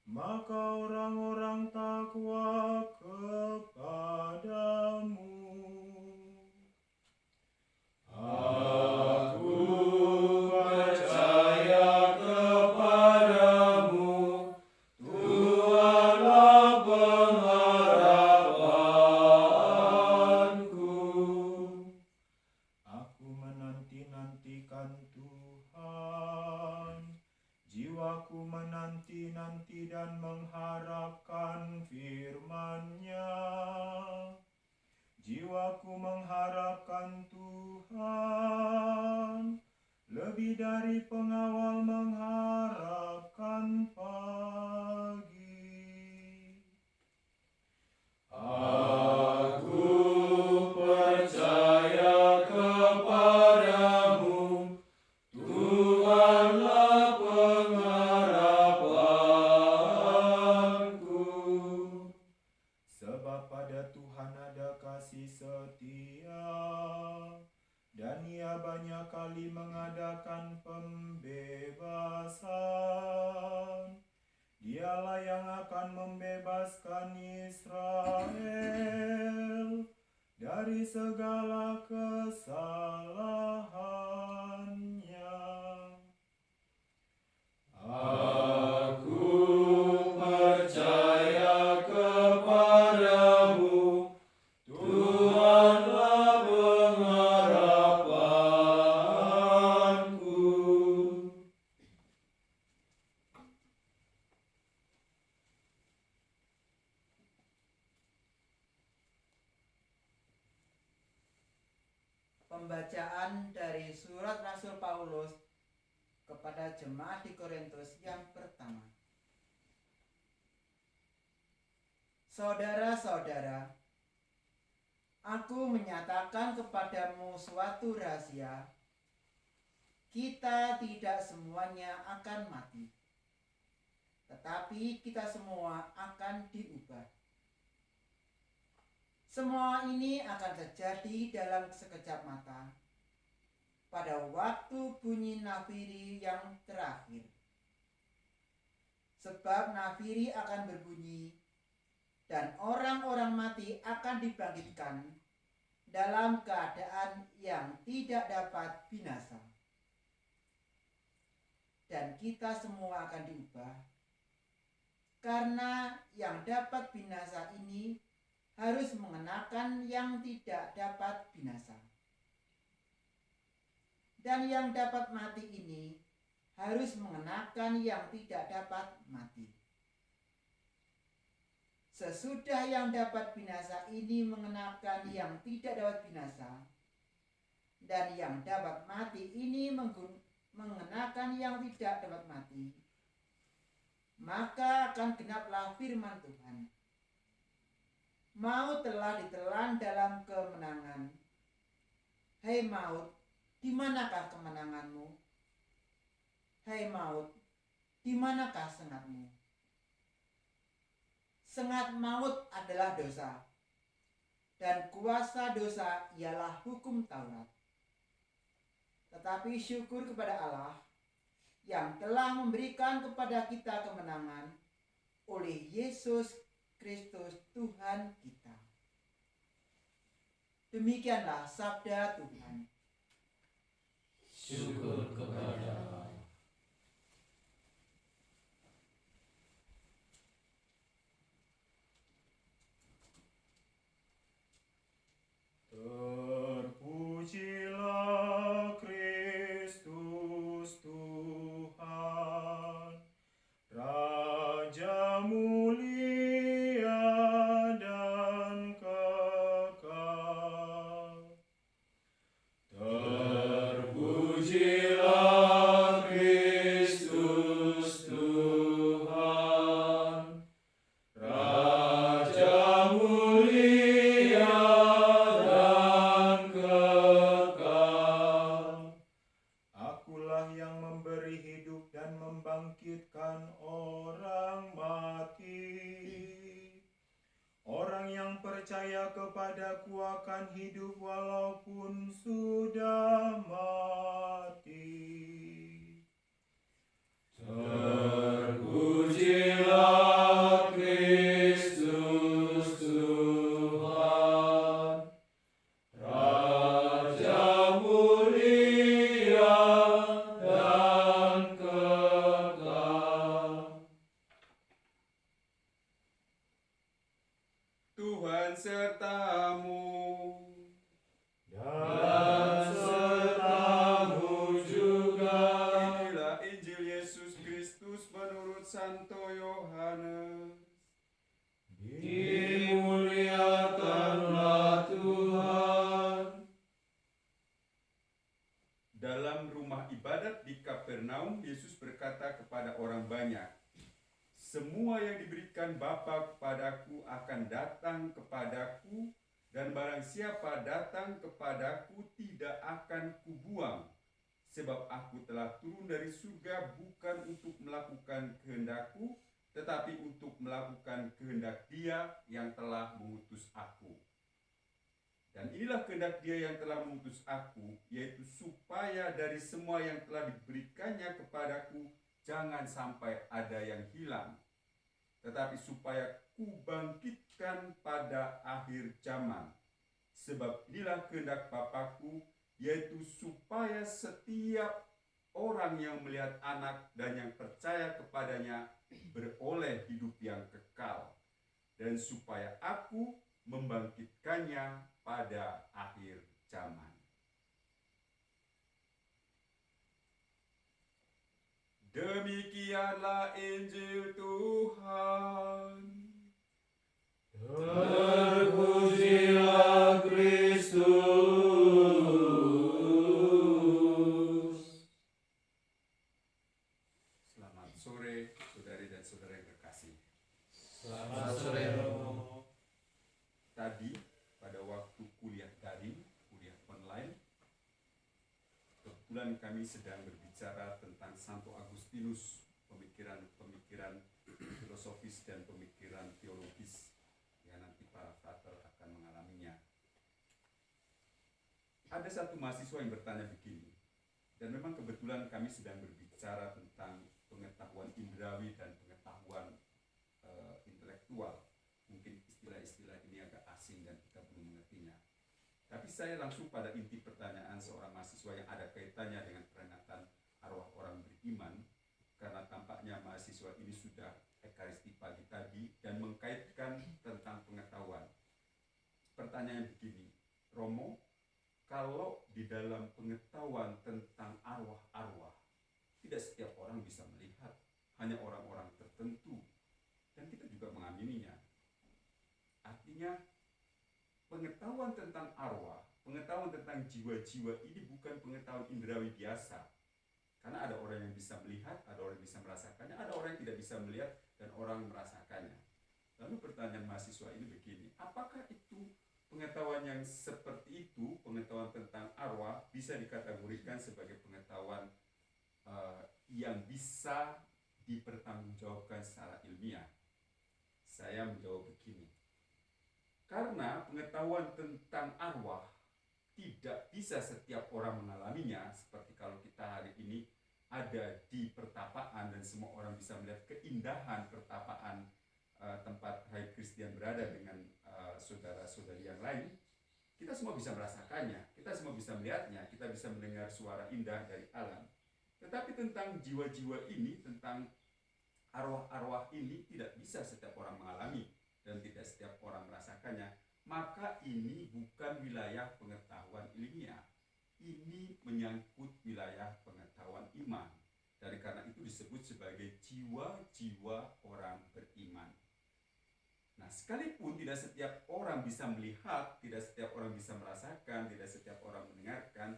maka orang-orang takwa kepadamu. Aku percaya kepadamu, Tuhanlah pengharapanku. Aku menanti-nantikan Tuhan, jiwaku menanti-nanti dan mengharapkan firman-Nya. Jiwaku mengharapkan Tuhan, lebih dari pengawal mengharapkan pagi. Aku percaya kepadamu, Tuhanlah pengharapanku. Sebab pada Tuhan ada kasih setia, dan Ia banyak kali mengadakan pembebasan. Dialah yang akan membebaskan Israel dari segala kesalahannya. Aku percaya kepadamu, Tuhanlah pengharapanku. Pembacaan dari surat Rasul Paulus kepada jemaat di Korintus yang pertama. Saudara-saudara, aku menyatakan kepadamu suatu rahasia. Kita tidak semuanya akan mati, tetapi kita semua akan diubah. Semua ini akan terjadi dalam sekejap mata, pada waktu bunyi nafiri yang terakhir. Sebab nafiri akan berbunyi, dan orang-orang mati akan dibangkitkan dalam keadaan yang tidak dapat binasa. Dan kita semua akan diubah, karena yang dapat binasa ini harus mengenakan yang tidak dapat binasa. Dan yang dapat mati ini harus mengenakan yang tidak dapat mati. Sesudah yang dapat binasa ini mengenakan yang tidak dapat binasa, dan yang dapat mati ini mengenakan yang tidak dapat mati, maka akan genaplah firman Tuhan. Maut telah ditelan dalam kemenangan. Hai maut, di manakah kemenanganmu? Hai maut, di manakah sengatmu? Sengat maut adalah dosa, dan kuasa dosa ialah hukum Taurat. Tetapi syukur kepada Allah yang telah memberikan kepada kita kemenangan oleh Yesus Kristus Tuhan kita. Demikianlah sabda Tuhan. Syukur kepada Allah. Terpujilah Kristus Tuhan. memberi hidup dan membangkitkan orang mati. Orang yang percaya kepadaku akan hidup walaupun sudah mati. Terpujilah Kristus Tuhan, Raja mulia dan kekal. Tuhan sertamu. Dan sertamu juga. Inilah Injil Yesus Kristus menurut Santo Yohanes. Dimuliakanlah Tuhan. Dalam rumah ibadat di Kapernaum, Yesus berkata kepada orang banyak, "Semua yang diberikan Bapa kepadaku akan datang kepadaku, dan barang siapa datang kepadaku tidak akan kubuang. Sebab aku telah turun dari surga bukan untuk melakukan kehendakku, tetapi untuk melakukan kehendak Dia yang telah mengutus aku. Dan inilah kehendak Dia yang telah mengutus aku, yaitu supaya dari semua yang telah diberikannya kepadaku, jangan sampai ada yang hilang, tetapi supaya kubangkitkan pada akhir zaman. Sebab inilah kehendak Bapakku, yaitu supaya setiap orang yang melihat Anak dan yang percaya kepadanya beroleh hidup yang kekal, dan supaya aku membangkitkannya pada akhir zaman." Demikianlah Injil Tuhan. Terpujilah Kristus. Selamat sore, saudari dan saudara yang terkasih. Selamat sore, Romo. Tadi pada waktu kuliah daring, kuliah online, kebetulan kami sedang berbicara tentang Santo Agustinus, pemikiran-pemikiran filosofis dan pemikiran teologis yang nanti para frater akan mengalaminya. Ada satu mahasiswa yang bertanya begini, dan memang kebetulan kami sedang berbicara tentang pengetahuan indrawi dan pengetahuan intelektual. Mungkin istilah-istilah ini agak asing dan kita belum mengertinya. Tapi saya langsung pada inti pertanyaan seorang mahasiswa yang ada kaitannya dengan peringatan arwah orang beriman, karena tampaknya mahasiswa ini sudah ekaristi pagi tadi dan mengkaitkan tentang pengetahuan. Pertanyaan begini, Romo, kalau di dalam pengetahuan tentang arwah-arwah, tidak setiap orang bisa melihat, hanya orang-orang tertentu, dan kita juga mengamininya. Artinya, pengetahuan tentang arwah, pengetahuan tentang jiwa-jiwa ini bukan pengetahuan indrawi biasa. Karena ada orang yang bisa melihat, ada orang yang bisa merasakannya, ada orang yang tidak bisa melihat, dan orang merasakannya. Lalu pertanyaan mahasiswa ini begini, apakah itu pengetahuan yang seperti itu, pengetahuan tentang arwah, bisa dikategorikan sebagai pengetahuan yang bisa dipertanggungjawabkan secara ilmiah? Saya menjawab begini, karena pengetahuan tentang arwah tidak bisa setiap orang mengalaminya, seperti kalau kita hari ini ada di pertapaan dan semua orang bisa melihat keindahan pertapaan tempat Rai Christian berada dengan saudara-saudari yang lain. Kita semua bisa merasakannya, kita semua bisa melihatnya, kita bisa mendengar suara indah dari alam. Tetapi tentang jiwa-jiwa ini, tentang arwah-arwah ini tidak bisa setiap orang mengalami dan tidak setiap orang merasakannya. Maka ini bukan wilayah pengetahuan ilmiah. Ini menyangkut wilayah pengetahuan iman. Dari karena itu disebut sebagai jiwa-jiwa orang beriman. Nah, sekalipun tidak setiap orang bisa melihat, tidak setiap orang bisa merasakan, tidak setiap orang mendengarkan,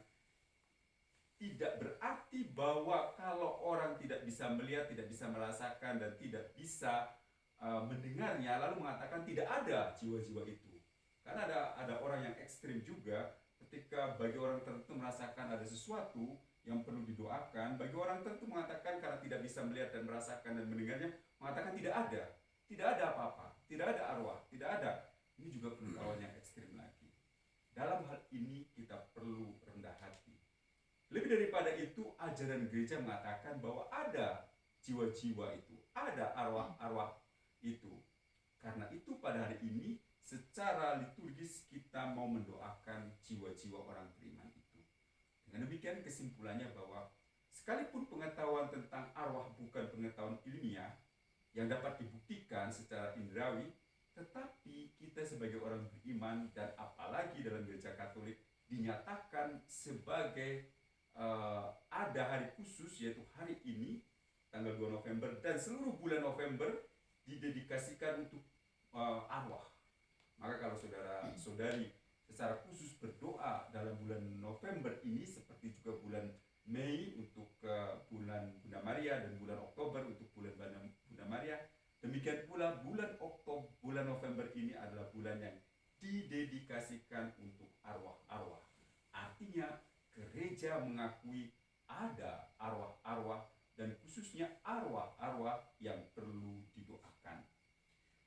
tidak berarti bahwa kalau orang tidak bisa melihat, tidak bisa merasakan, dan tidak bisa mendengarnya, lalu mengatakan tidak ada jiwa-jiwa itu. Karena ada orang yang ekstrim juga, ketika bagi orang tertentu merasakan ada sesuatu, yang perlu didoakan, bagi orang tertentu mengatakan karena tidak bisa melihat dan merasakan dan mendengarnya, mengatakan tidak ada apa-apa, tidak ada arwah, tidak ada. Ini juga pengetahuan yang ekstrim lagi. Dalam hal ini kita perlu rendah hati. Lebih daripada itu, ajaran gereja mengatakan bahwa ada jiwa-jiwa itu, ada arwah-arwah itu. Karena itu pada hari ini secara liturgis kita mau mendoakan jiwa-jiwa orang beriman itu. Dengan demikian kesimpulannya bahwa sekalipun pengetahuan tentang arwah bukan pengetahuan ilmiah yang dapat dibuktikan secara indrawi, tetapi kita sebagai orang beriman dan apalagi dalam gereja Katolik dinyatakan sebagai ada hari khusus, yaitu hari ini tanggal 2 November dan seluruh bulan November didedikasikan untuk arwah. Maka kalau saudara-saudari secara khusus berdoa dalam bulan November ini, seperti juga bulan Mei untuk bulan Bunda Maria dan bulan Oktober untuk bulan Bunda Maria, demikian pula bulan November ini adalah bulan yang didedikasikan untuk arwah-arwah. Artinya gereja mengakui ada arwah-arwah dan khususnya arwah-arwah yang perlu didoakan.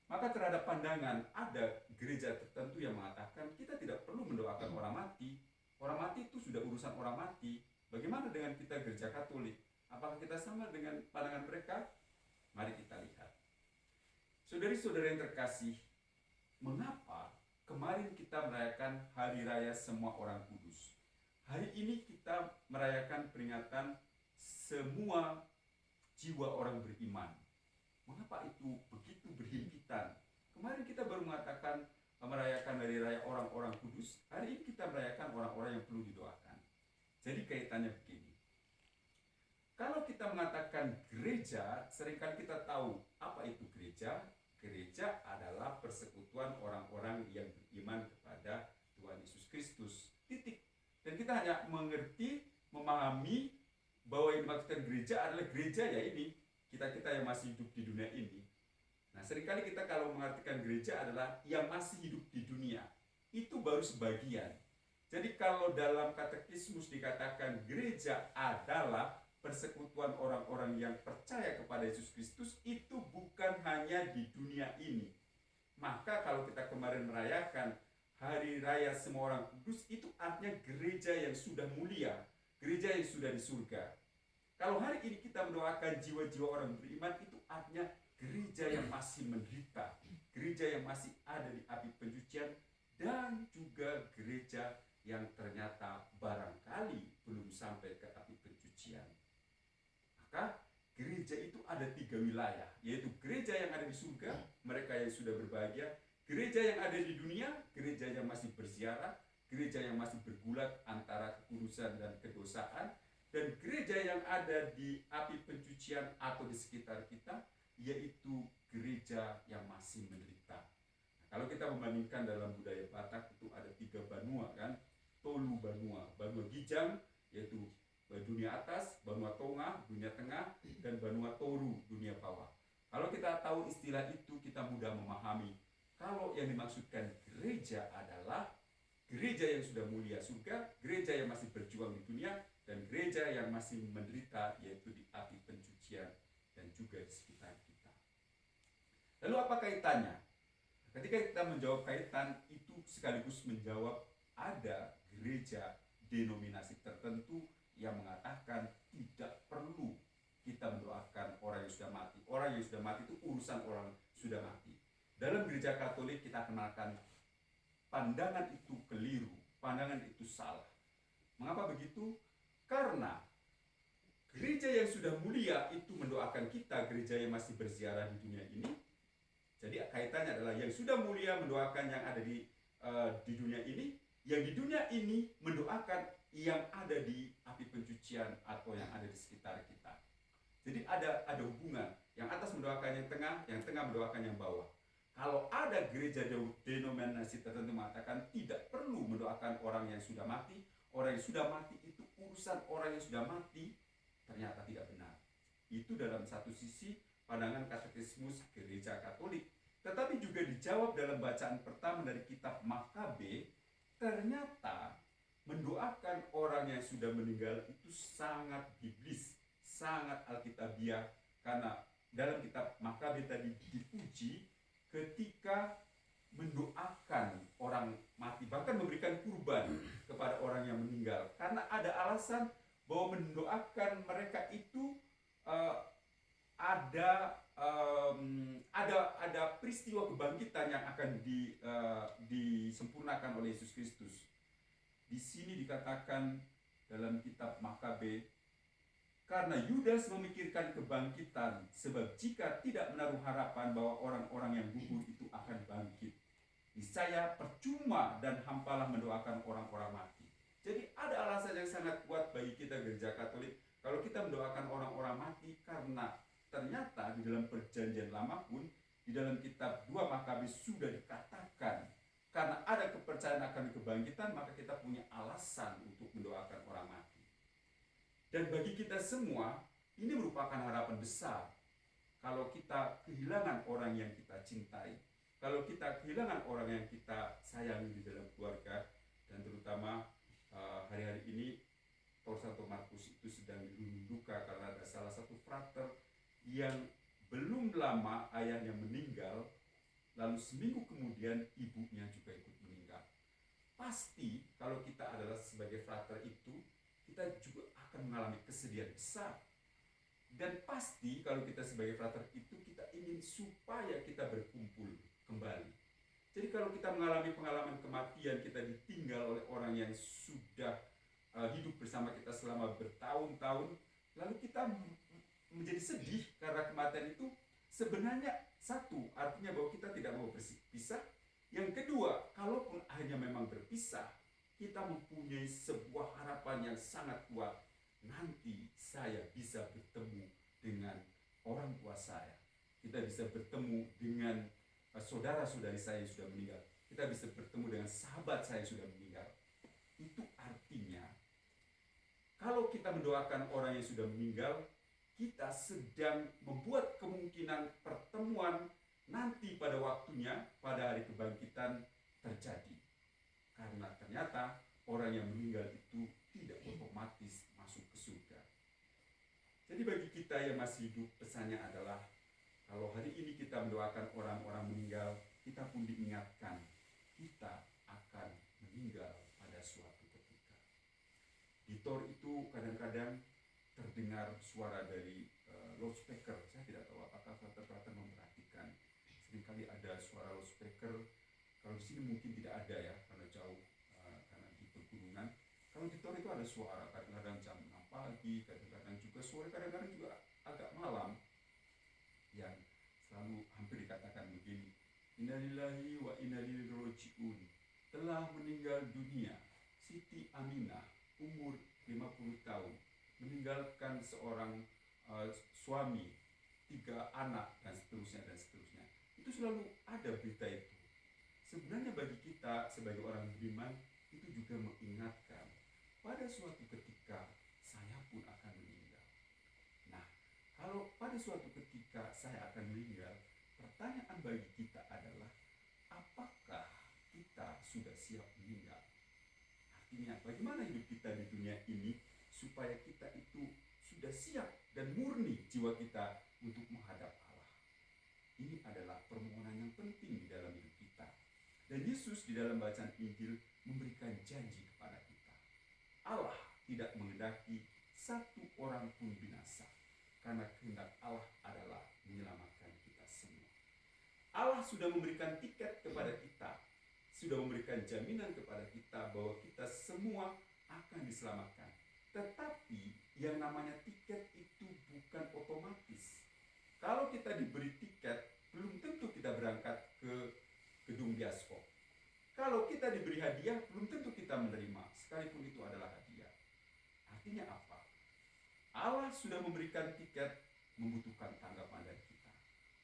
Maka terhadap pandangan ada gereja tertentu yang mengatakan kita tidak perlu mendoakan orang mati. Orang mati itu sudah urusan orang mati. Bagaimana dengan kita gereja Katolik? Apakah kita sama dengan pandangan mereka? Mari kita lihat. Saudari-saudara yang terkasih, mengapa kemarin kita merayakan Hari Raya Semua Orang Kudus? Hari ini kita merayakan peringatan semua jiwa orang beriman. Mengapa itu begitu berhimpitan? Kemarin kita baru mengatakan merayakan Hari Raya Orang-orang Kudus. Hari ini kita merayakan orang-orang yang perlu didoakan. Jadi kaitannya begini. Kalau kita mengatakan gereja, seringkali kita tahu apa itu gereja. Gereja adalah persekutuan orang-orang yang beriman kepada Tuhan Yesus Kristus. Titik. Dan kita hanya mengerti, memahami bahwa yang dimaksudkan gereja adalah gereja ya ini. Kita-kita yang masih hidup di dunia ini. Nah, seringkali kita kalau mengartikan gereja adalah yang masih hidup di dunia. Itu baru sebagian. Jadi kalau dalam katekismus dikatakan gereja adalah persekutuan orang-orang yang percaya kepada Yesus Kristus, itu bukan hanya di dunia ini. Maka kalau kita kemarin merayakan Hari Raya Semua Orang Kudus, itu artinya gereja yang sudah mulia, gereja yang sudah di surga. Kalau hari ini kita mendoakan jiwa-jiwa orang beriman, itu artinya gereja yang masih menderita, gereja yang masih ada di api pencucian, dan juga gereja yang ternyata barangkali belum sampai ke api pencucian. Maka gereja itu ada 3 wilayah, yaitu gereja yang ada di surga, mereka yang sudah berbahagia, gereja yang ada di dunia, gereja yang masih berziarah, gereja yang masih bergulat antara kekudusan dan kedosaan, dan gereja yang ada di api pencucian atau di sekitar kita, yaitu gereja yang masih menderita. Nah, kalau kita membandingkan dalam budaya Batak itu ada 3 banua kan, Tolu Banua, Banua Gijang yaitu dunia atas, Banua Tonga, dunia tengah, dan Banua Toru, dunia bawah. Kalau kita tahu istilah itu, kita mudah memahami. Kalau yang dimaksudkan gereja adalah gereja yang sudah mulia surga, gereja yang masih berjuang di dunia, dan gereja yang masih menderita yaitu di api pencucian dan juga di sekitar kita. Lalu apa kaitannya? Ketika kita menjawab kaitan itu sekaligus menjawab ada gereja denominasi tertentu yang mengatakan tidak perlu kita mendoakan orang yang sudah mati. Orang yang sudah mati itu urusan orang sudah mati. Dalam gereja Katolik kita kenalkan pandangan itu keliru, pandangan itu salah. Mengapa begitu? Karena gereja yang sudah mulia itu mendoakan kita, gereja yang masih berziarah di dunia ini. Jadi kaitannya adalah yang sudah mulia mendoakan yang ada di dunia ini, yang di dunia ini mendoakan yang ada di api pencucian atau yang ada di sekitar kita. Jadi ada hubungan, yang atas mendoakan yang tengah mendoakan yang bawah. Kalau ada gereja denominasi tertentu mengatakan tidak perlu mendoakan orang yang sudah mati, orang yang sudah mati itu urusan orang yang sudah mati, ternyata tidak benar. Itu dalam satu sisi pandangan katekismus gereja Katolik. Tetapi juga dijawab dalam bacaan pertama dari kitab Makabe, ternyata mendoakan orang yang sudah meninggal itu sangat biblis, sangat alkitabiah, karena dalam kitab Makabe tadi dipuji ketika mendoakan orang mati, bahkan memberikan kurban kepada orang yang meninggal, karena ada alasan bahwa mendoakan mereka itu ada peristiwa kebangkitan yang akan disempurnakan oleh Yesus Kristus. Di sini dikatakan dalam kitab Makabe, karena Yudas memikirkan kebangkitan, sebab jika tidak menaruh harapan bahwa orang-orang yang gugur itu akan bangkit, niscaya percuma dan hampalah mendoakan orang-orang mati. Jadi ada alasan yang sangat kuat bagi kita gereja Katolik kalau kita mendoakan orang-orang mati, karena ternyata di dalam perjanjian lama pun, di dalam kitab 2 Makabe sudah dikatakan, karena ada kepercayaan akan kebangkitan, maka kita punya alasan untuk mendoakan orang mati. Dan bagi kita semua, ini merupakan harapan besar. Kalau kita kehilangan orang yang kita cintai, kalau kita kehilangan orang yang kita sayangi di dalam keluarga, dan terutama hari-hari ini Tor Santo Markus itu sedang dirundung duka karena ada salah satu frater yang belum lama ayahnya meninggal, lalu seminggu kemudian ibunya juga ikut meninggal. Pasti kalau kita adalah sebagai frater itu, kita juga akan mengalami kesedihan besar. Dan pasti kalau kita sebagai frater itu, kita ingin supaya kita berkumpul kembali. Jadi kalau kita mengalami pengalaman kematian, kita ditinggal oleh orang yang sudah hidup bersama kita selama bertahun-tahun, lalu kita menjadi sedih karena kematian itu, sebenarnya satu, artinya bahwa kita tidak mau berpisah. Yang kedua, kalaupun akhirnya memang berpisah, kita mempunyai sebuah harapan yang sangat kuat. Nanti saya bisa bertemu dengan orang tua saya. Kita bisa bertemu dengan saudara-saudari saya yang sudah meninggal. Kita bisa bertemu dengan sahabat saya yang sudah meninggal. Itu artinya, kalau kita mendoakan orang yang sudah meninggal, kita sedang membuat kemungkinan pertemuan nanti pada waktunya, pada hari kebangkitan terjadi. Karena ternyata orang yang meninggal itu tidak otomatis masuk ke surga. Jadi bagi kita yang masih hidup, pesannya adalah, kalau hari ini kita mendoakan orang-orang meninggal, kita pun diingatkan, kita akan meninggal pada suatu ketika. Di Tor itu kadang-kadang terdengar suara dari loudspeaker. Saya tidak tahu apakah frater-frater memperhatikan. Seringkali ada suara loudspeaker. Kalau di sini mungkin tidak ada ya, karena jauh, karena di pegunungan. Kalau di Tor itu ada suara, kadang-kadang jam 6 pagi, kadang-kadang juga sore, kadang-kadang juga agak malam, yang selalu hampir dikatakan begini, innalillahi wa inna ilaihi raji'un. Telah meninggal dunia Siti Aminah, umur 50 tahun, meninggalkan seorang suami, 3 anak, dan seterusnya dan seterusnya. Itu selalu ada berita itu. Sebenarnya bagi kita sebagai orang beriman, itu juga mengingatkan, pada suatu ketika saya pun akan meninggal. Nah, kalau pada suatu ketika saya akan meninggal, pertanyaan bagi kita adalah, apakah kita sudah siap meninggal? Artinya, bagaimana hidup kita di dunia ini supaya kita itu sudah siap dan murni jiwa kita untuk menghadap Allah. Ini adalah permohonan yang penting di dalam hidup kita. Dan Yesus di dalam bacaan Injil memberikan janji kepada kita. Allah tidak menghendaki satu orang pun binasa, karena kehendak Allah adalah menyelamatkan kita semua. Allah sudah memberikan tiket kepada kita, sudah memberikan jaminan kepada kita bahwa kita semua akan diselamatkan. Tetapi yang namanya tiket itu bukan otomatis. Kalau kita diberi tiket, belum tentu kita berangkat ke gedung bioskop. Kalau kita diberi hadiah, belum tentu kita menerima, sekalipun itu adalah hadiah. Artinya apa? Allah sudah memberikan tiket, membutuhkan tanggapan dari kita.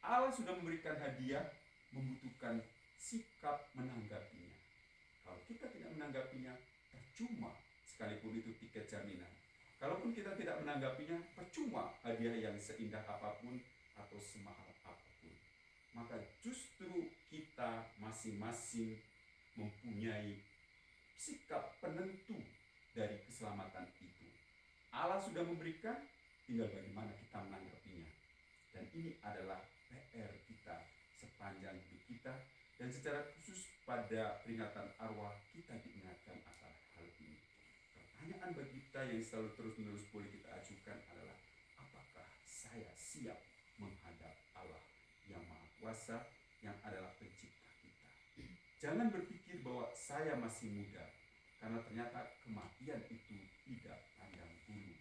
Allah sudah memberikan hadiah, membutuhkan sikap menanggapinya. Kalau kita tidak menanggapinya, percuma, sekalipun itu tiket jaminan. Kalaupun kita tidak menanggapinya, percuma hadiah yang seindah apapun atau semahal apapun. Maka justru kita masing-masing mempunyai sikap penentu dari keselamatan itu. Allah sudah memberikan, tinggal bagaimana kita menanggapinya. Dan ini adalah PR kita sepanjang hidup kita, dan secara khusus pada peringatan arwah kita diingatkan akan hal ini. Pertanyaan bagi kita yang selalu terus-menerus boleh kita ajukan adalah, apakah saya siap menghadap Allah yang Maha Kuasa, yang adalah pencipta kita? Jangan berpikir bahwa saya masih muda, karena ternyata kematian itu tidak pandang bulu.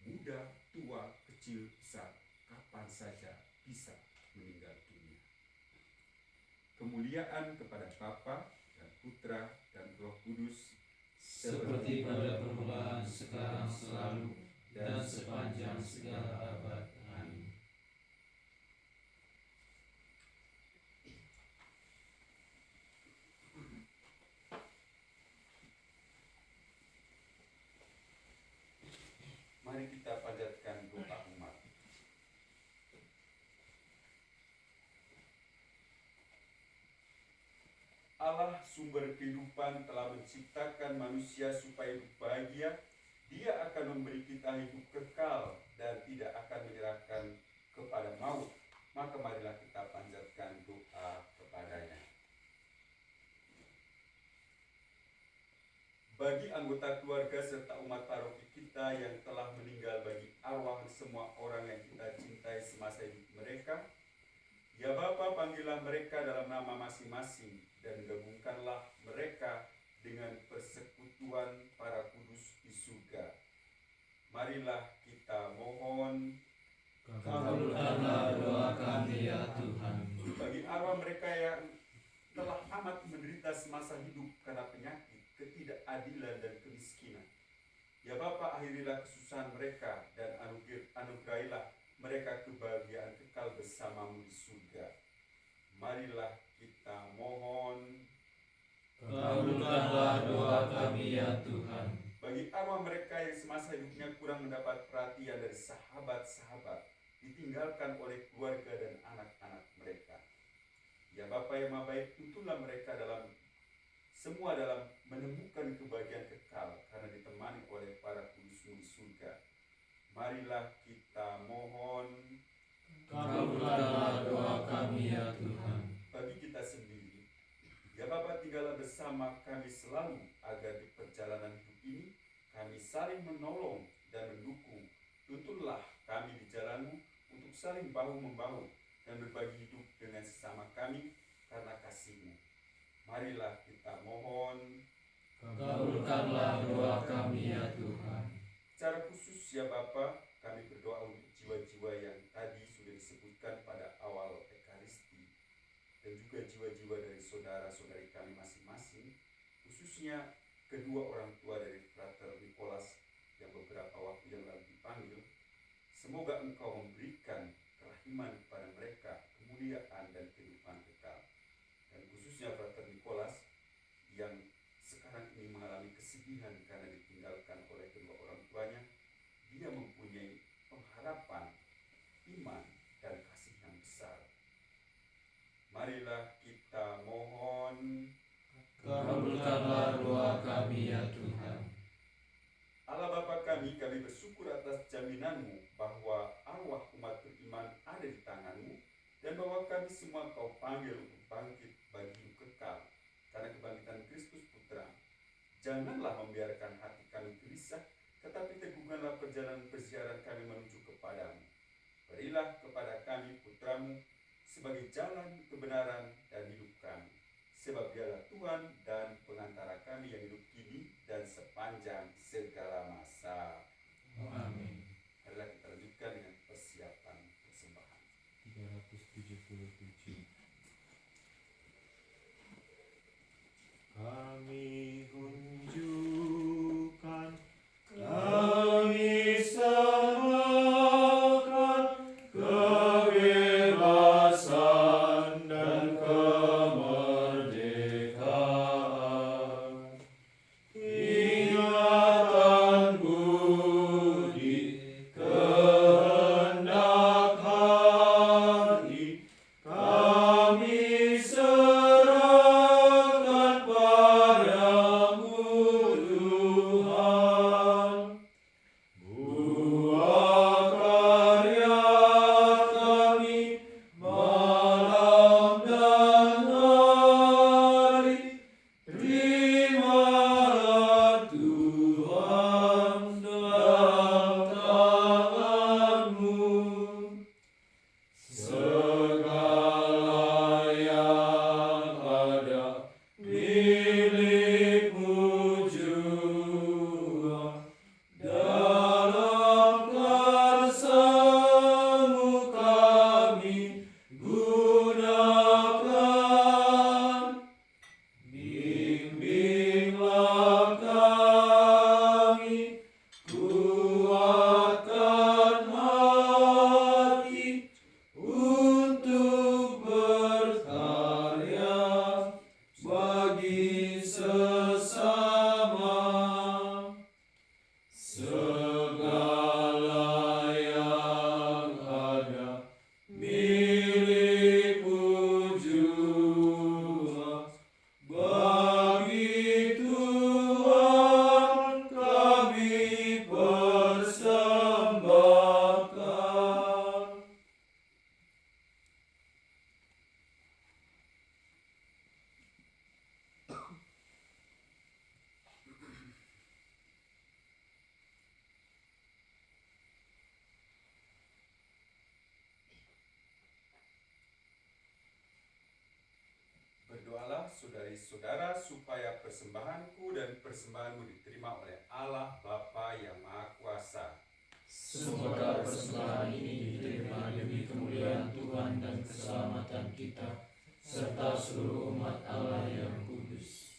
Muda, tua, kecil, besar, kapan saja bisa meninggal dunia. Kemuliaan kepada Bapa dan Putra dan Roh Kudus, seperti pada permulaan, sekarang, selalu, dan sepanjang segala abad. Amin. Mari kita panjatkan doa umat. Allah sumber kehidupan telah menciptakan manusia supaya hidup bahagia. Dia akan memberi kita hidup kekal dan tidak akan menyerahkan kepada maut. Maka marilah kita panjatkan doa kepadanya. Bagi anggota keluarga serta umat paroki kita yang telah meninggal, bagi arwah semua orang yang kita cintai semasa hidup mereka, ya Bapa, panggillah mereka dalam nama masing-masing dan gabungkanlah mereka dengan persekutuan para kudus di surga. Marilah kita mohon. Kabulkanlah doa kami ya Tuhan. Bagi arwah mereka yang telah amat menderita semasa hidup karena penyakit, ketidakadilan dan kemiskinan, ya Bapa, akhirilah kesusahan mereka dan anugerahilah mereka kebahagiaan kekal bersamamu di surga. Marilah kita mohon. Kabulkanlah doa kami ya Tuhan. Bagi arwah mereka yang semasa hidupnya kurang mendapat perhatian dari sahabat-sahabat, ditinggalkan oleh keluarga dan anak-anak mereka, ya Bapa yang Maha Baik, tuntunlah mereka dalam menemukan kebahagiaan kekal karena ditemani oleh para kudus-Mu di surga. Marilah kita mohon. Kabulkanlah doa kami ya Tuhan. Bagi kita sendiri, ya Bapa, tinggallah bersama kami selalu agar di perjalanan hidup ini kami saling menolong dan mendukung. Tuntunlah kami di jalan-Mu untuk saling bahu-membahu dan berbagi hidup dengan sesama kami karena kasih-Mu. Marilah kita mohon. Kabulkanlah doa kami ya Tuhan. Secara khusus ya Bapa, kami berdoa untuk jiwa-jiwa yang tadi sudah disebutkan pada awal Ekaristi, dan juga jiwa-jiwa dari saudara-saudari kami masing-masing, khususnya kedua orang tua dari Frater Nicholas yang beberapa waktu yang lalu dipanggil. Semoga Engkau memberikan kerahiman kepada mereka, kemuliaan dan kehidupan kekal. Dan khususnya Frater Nicholas yang sekarang ini mengalami kesedihan karena ditinggalkan oleh kedua orang tuanya, dia mempunyai pengharapan, iman, dan kasih yang besar. Marilah kita mohon. Kabulkanlah doa kami ya Tuhan. Allah Bapa kami bersyukur atas jaminan-Mu bahwa arwah umat beriman ada di tangan-Mu, dan bahwa kami semua Kau panggil untuk bangkit bagi hidup kekal karena kebangkitan Kristus Putra. Janganlah membiarkan hati kami gelisah, tetapi teguhkanlah perjalanan perziaran kami menuju kepadamu. Berilah kepada kami Putra-Mu sebagai jalan kebenaran dan hidup kami, sebab Dialah Tuhan dan pengantara kami yang hidup kini dan sepanjang segala masa. Amin. Marilah kita lanjutkan dengan persiapan persembahan. 377. Kami tunjukkan, Kami samakan kebebasan dan Segala yang ada milik-Mu jua. Dalam kasih-Mu kami gunakan. Bimbinglah kami, kuatkan hati untuk berkarya bagi sesama. Segala yang ada milik-Mu jua. Bagi Tuhan kami persembahkan. Berdoalah saudari-saudara supaya persembahanku dan persembahanmu diterima oleh Allah Bapa yang Maha Kuasa. Semoga persembahan ini diterima demi kemuliaan Tuhan dan keselamatan kita, serta seluruh umat Allah yang kudus.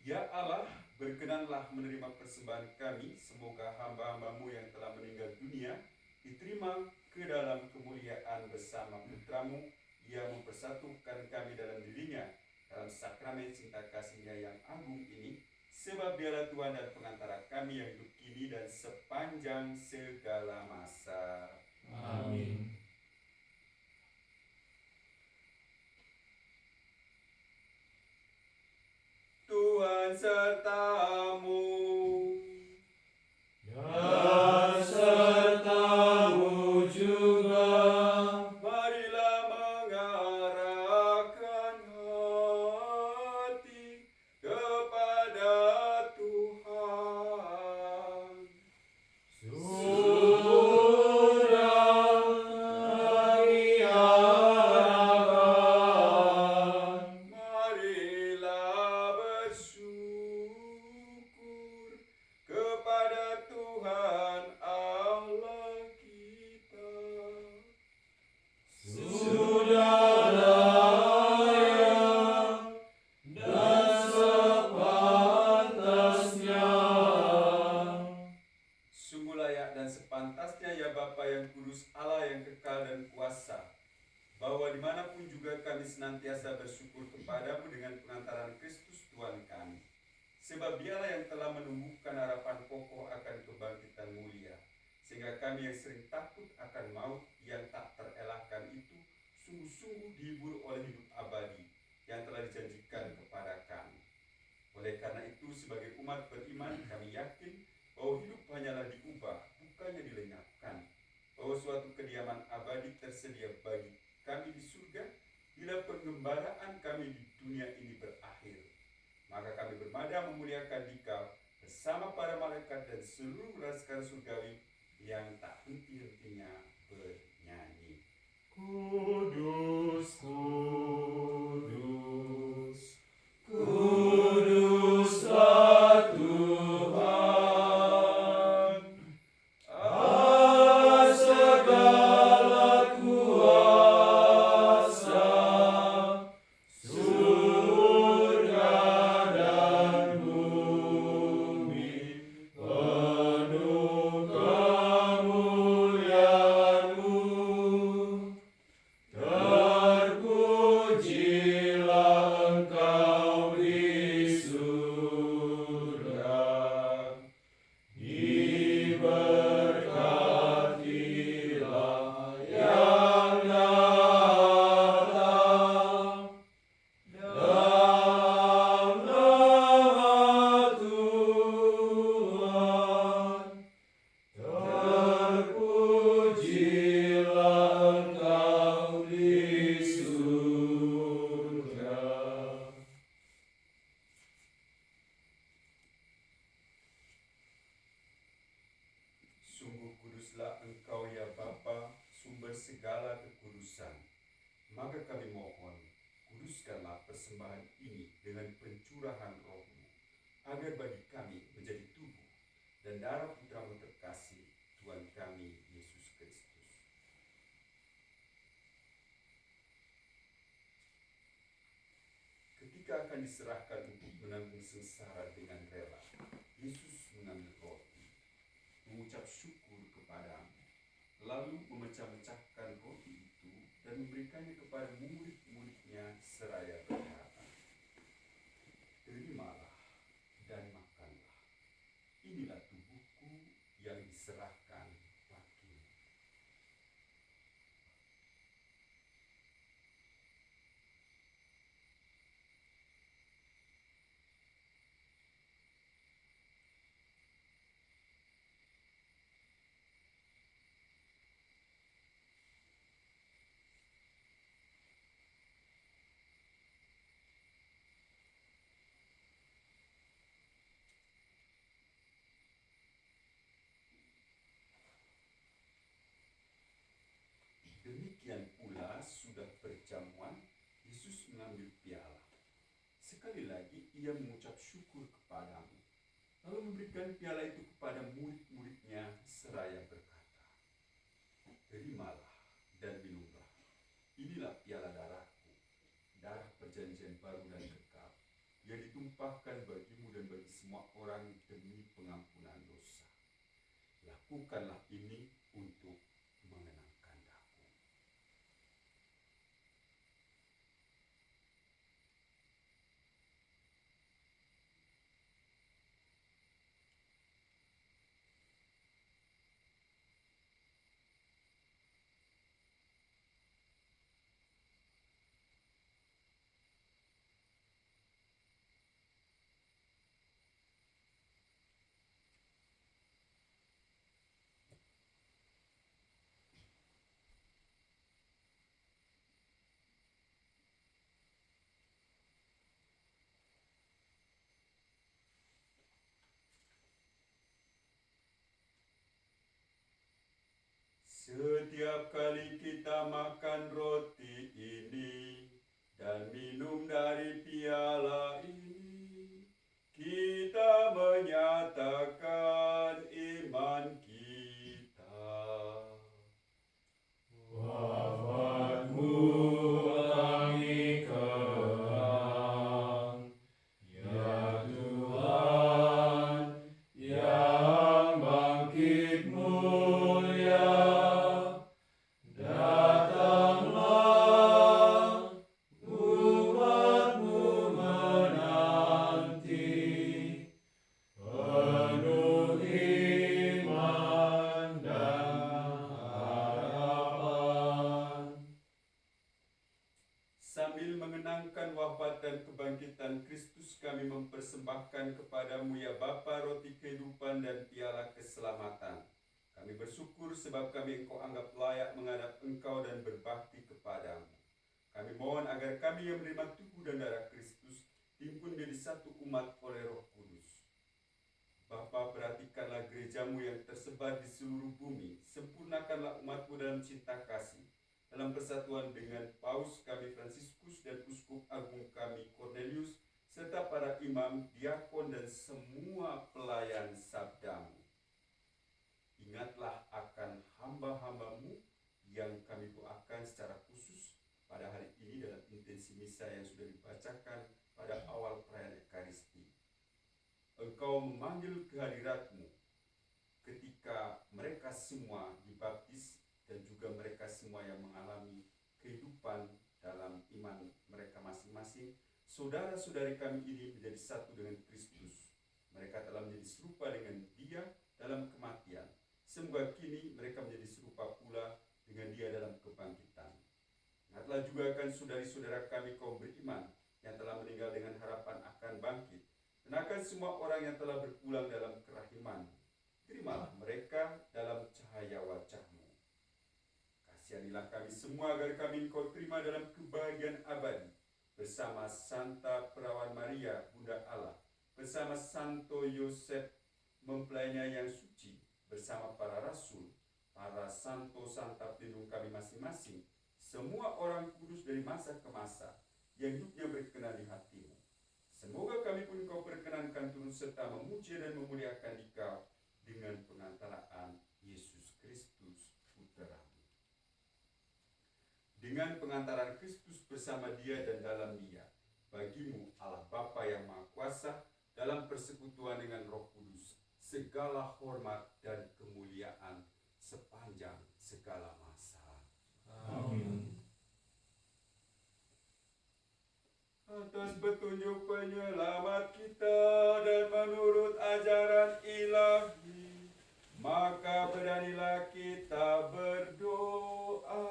Ya Allah, berkenanlah menerima persembahan kami. Semoga hamba-hambamu yang telah meninggal dunia diterima ke dalam kemuliaan bersama putramu yang mempersatukan kami dalam dirinya dalam sakramen cinta kasihnya yang agung ini, sebab Dialah Tuhan dan pengantara kami yang hidup kini dan sepanjang segala masa. Amin. Tuhan sertamu. Dan serta-Mu juga. Marilah mengarahkan hati kepada Tuhan. Sudah kami harapkan. Marilah bersyukur kepada Tuhan Allah kita. Sudah layak dan sepantasnya. Sungguh layak dan sepantasnya ya Bapa yang kudus, Allah yang kekal dan kuasa, bahwa dimanapun juga kami senantiasa bersyukur kepadamu dengan pengantaran Kristus Tuhan kami. Sebab Dialah yang telah menumbuhkan harapan kokoh akan kebangkitan mulia, sehingga kami yang sering takut akan maut yang tak terelakkan itu sungguh-sungguh dihibur oleh hidup abadi yang telah dijanjikan kepada kami. Oleh karena itu, sebagai umat beriman, kami yakin bahwa hidup hanyalah diubah, bukannya dilenyapkan, bahwa suatu kediaman abadi tersedia bagi kami di surga bila pengembaraan kami di dunia ini berakhir. Maka kami bermada memuliakan Dikau bersama para malaikat dan seluruh laskar surgawi yang tak henti-hentinya bernyanyi. Kudus, kudus, kuduslah Tuhan, Allah segala kuasa, surga dan bumi penuh kemuliaan-Mu. Terpuji Kuduslah Engkau ya Bapa, sumber segala kekudusan. Maka kami mohon, kuduskanlah persembahan ini dengan pencurahan Roh-Mu, agar bagi kami menjadi tubuh dan darah Putra-Mu terkasih, Tuhan kami Yesus Kristus. Ketika akan diserahkan untuk menanggung sengsara dengan rela, Yesus mengambil roti, mengucap syukur kepadamu, lalu memecah-mecahkan roti itu dan memberikannya kepada murid-muridnya seraya berkata, "Terimalah dan makanlah. Inilah tubuhku yang diserahkan bagimu." Demikian pula sudah berjamuan, Yesus mengambil piala. Sekali lagi ia mengucap syukur kepadamu, lalu memberikan piala itu kepada murid-muridnya seraya berkata, "Terimalah dan minumlah. Inilah piala darahku, darah perjanjian baru dan kekal, yang ditumpahkan bagimu dan bagi semua orang demi pengampunan dosa. Lakukanlah ini untuk mengenangkan aku." Setiap kali kita makan roti ini dan minum dari piala ini, kita menyatakan iman kita. Wafatmu kami kenang, ya Tuhan, yang bangkit mulia. Datanglah, umatmu menanti, penuh iman dan harapan. Sambil mengenangkan wafat dan kebangkitan Kristus, kami mempersembahkan kepadamu ya Bapa roti kehidupan dan piala keselamatan. Kami bersyukur sebab kami Engkau anggap layak menghadap Engkau dan berbakti kepadamu. Kami mohon agar kami yang menerima tubuh dan darah Kristus dihimpun menjadi satu umat oleh Roh Kudus. Bapa, perhatikanlah gerejamu yang tersebar di seluruh bumi. Sempurnakanlah umatmu dalam cinta kasih, dalam persatuan dengan Paus kami Fransiskus dan Uskup Agung kami Cornelius, serta para imam, diakon, dan semua pelayan sabdamu. Ingatlah akan hamba-hambamu yang kami doakan secara khusus pada hari ini dalam intensi misa yang sudah dibacakan pada awal perayaan Ekaristi. Engkau memanggil kehadiratmu ketika mereka semua dibaptis dan juga mereka semua yang mengalami kehidupan dalam iman mereka masing-masing. Saudara-saudari kami ini menjadi satu dengan Kristus. Mereka telah menjadi serupa dengan Dia dalam kematian. Semoga kini mereka menjadi serupa pula dengan Dia dalam kebangkitan. Ingatlah juga akan saudari-saudara kami kaum beriman yang telah meninggal dengan harapan akan bangkit, dan akan semua orang yang telah berpulang dalam kerahiman. Terimalah mereka dalam cahaya wajah-Mu. Kasihanilah kami semua agar kami Engkau terima dalam kebahagiaan abadi, bersama Santa Perawan Maria, Bunda Allah, bersama Santo Yosef, mempelainya yang suci, bersama para rasul, masing-masing semua orang kudus dari masa ke masa yang hidupnya berkenan di hatimu. Semoga kami pun Engkau perkenankan turut serta memuji dan memuliakan Dikau dengan pengantaraan Yesus Kristus Putra-Mu. Dengan pengantaran Kristus bersama Dia dan dalam Dia, bagimu Allah Bapa yang Maha Kuasa, dalam persekutuan dengan Roh Kudus, segala hormat dan kemuliaan sepanjang segala masa. Amin. Atas petunjuk penyelamat kita dan menurut ajaran ilahi, maka beranilah kita berdoa.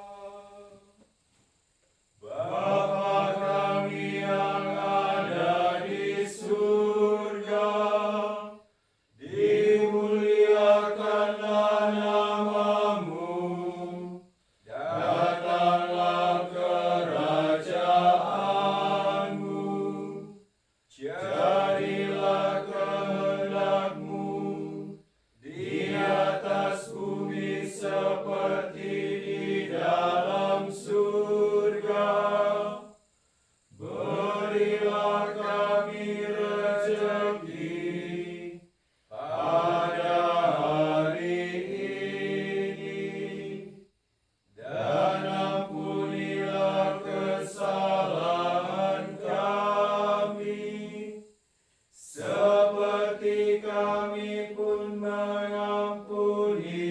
Bapa kami yang ada di surga, dimuliakanlah namamu, datanglah kerajaanmu, jadilah kehendakmu di atas bumi seperti di dalam surga. Berilah kami rezeki pada hari ini, dan ampunilah kesalahan kami, seperti kami pun mengampuni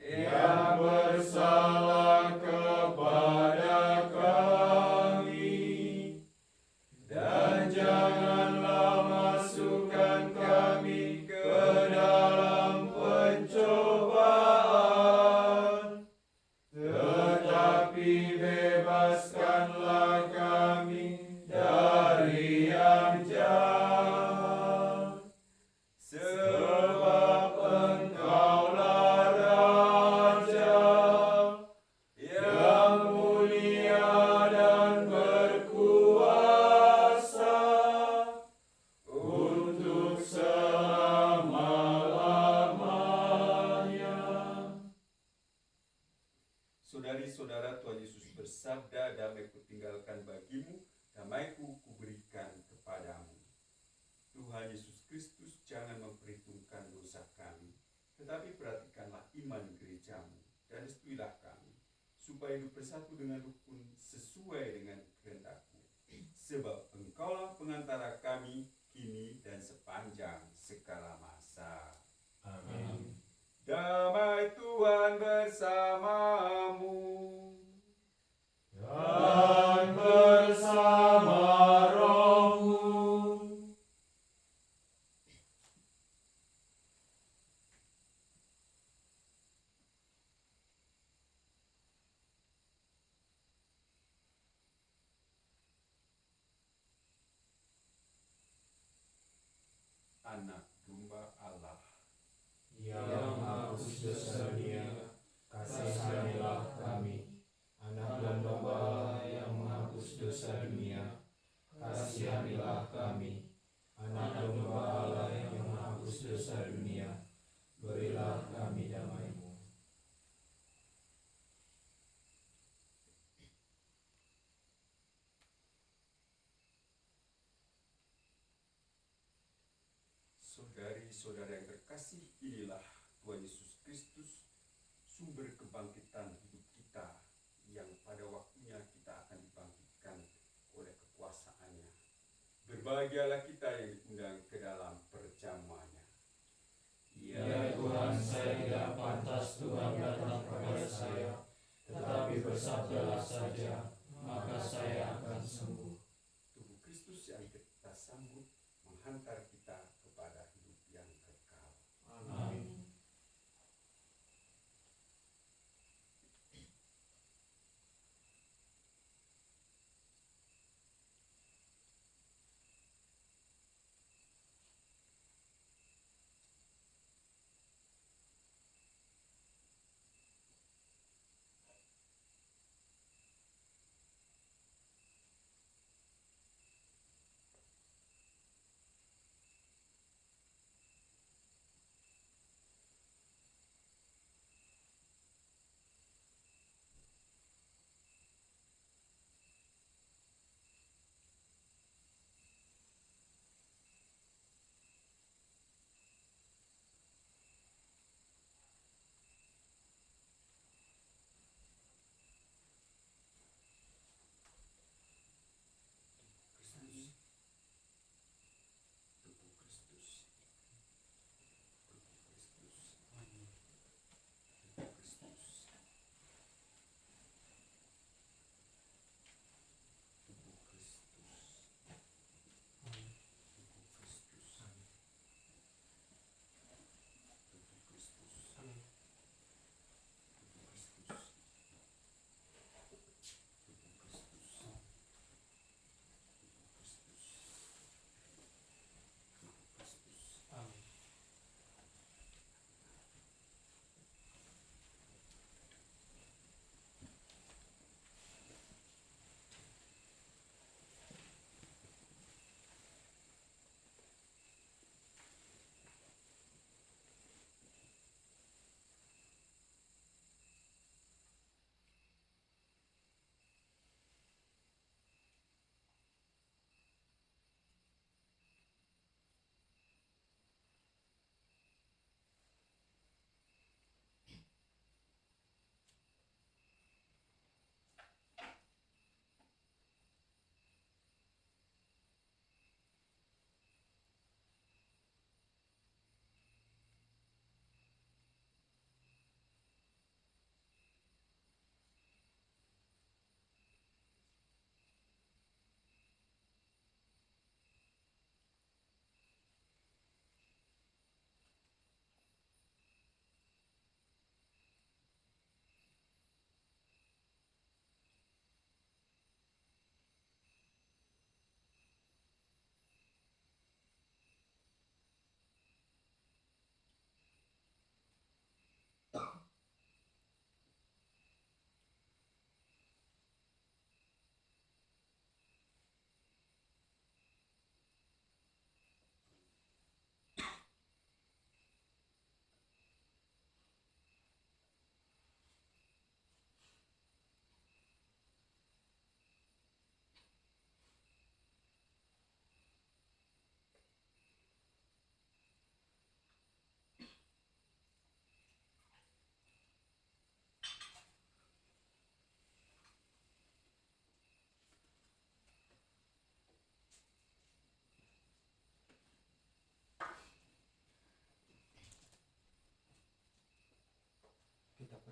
yang bersalah kepada kami, dan janganlah masukkan kami ke dalam pencobaan, tetapi bebaskanlah kami dari yang jahat. Sebab Engkaulah Raja yang mulia dan berkuasa untuk selama-lamanya. Saudari-saudara, Tuhan Yesus bersabda, damai-Ku tinggalkan bagimu, damai-Ku kuberikan kepadamu. Tuhan Yesus Kristus jangan memperhitungkan dosa kami, tetapi perhatikanlah iman gerejamu, dan restuilah kami, supaya hidup bersatu dengan rukun sesuai dengan kehendak-Mu. Sebab Engkaulah pengantara kami kini dan sepanjang segala masa. Amin. Damai Tuhan bersamamu. Dan bersama rohmu. Anak domba Allah, Yang menghapus dosa dunia, kasihanilah kami. Anak domba Allah yang menghapus dosa dunia, kasihanilah kami. Anak domba Allah yang menghapus dosa dunia, berilah kami damai-Mu. saudari-saudara yang terkasih, inilah Tuhan Yesus Kristus, sumber kebangkitan hidup kita, yang pada waktunya kita akan dibangkitkan oleh kekuasaannya. Berbahagialah kita yang diundang ke dalam perjamuannya. Ya Tuhan, saya tidak pantas Tuhan datang kepada saya, tetapi bersabdalah saja, maka saya akan sembuh. Tubuh Kristus yang kita sambut menghantar kita kepada hidup yang kekal. Amin.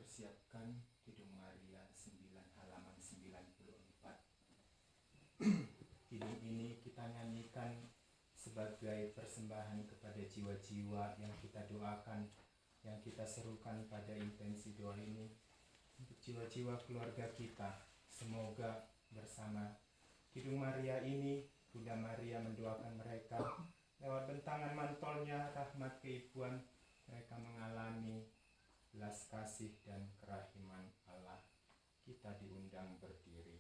persiapkan Kidung Maria 9 halaman 94. Kidung ini kita nyanyikan sebagai persembahan kepada jiwa-jiwa yang kita doakan, yang kita serukan pada intensi doa ini untuk jiwa-jiwa keluarga kita. Semoga bersama Kidung Maria ini Bunda Maria mendoakan mereka lewat bentangan mantolnya rahmat keibuan, mereka mengalami belas kasih dan kerahiman Allah. Kita diundang berdiri.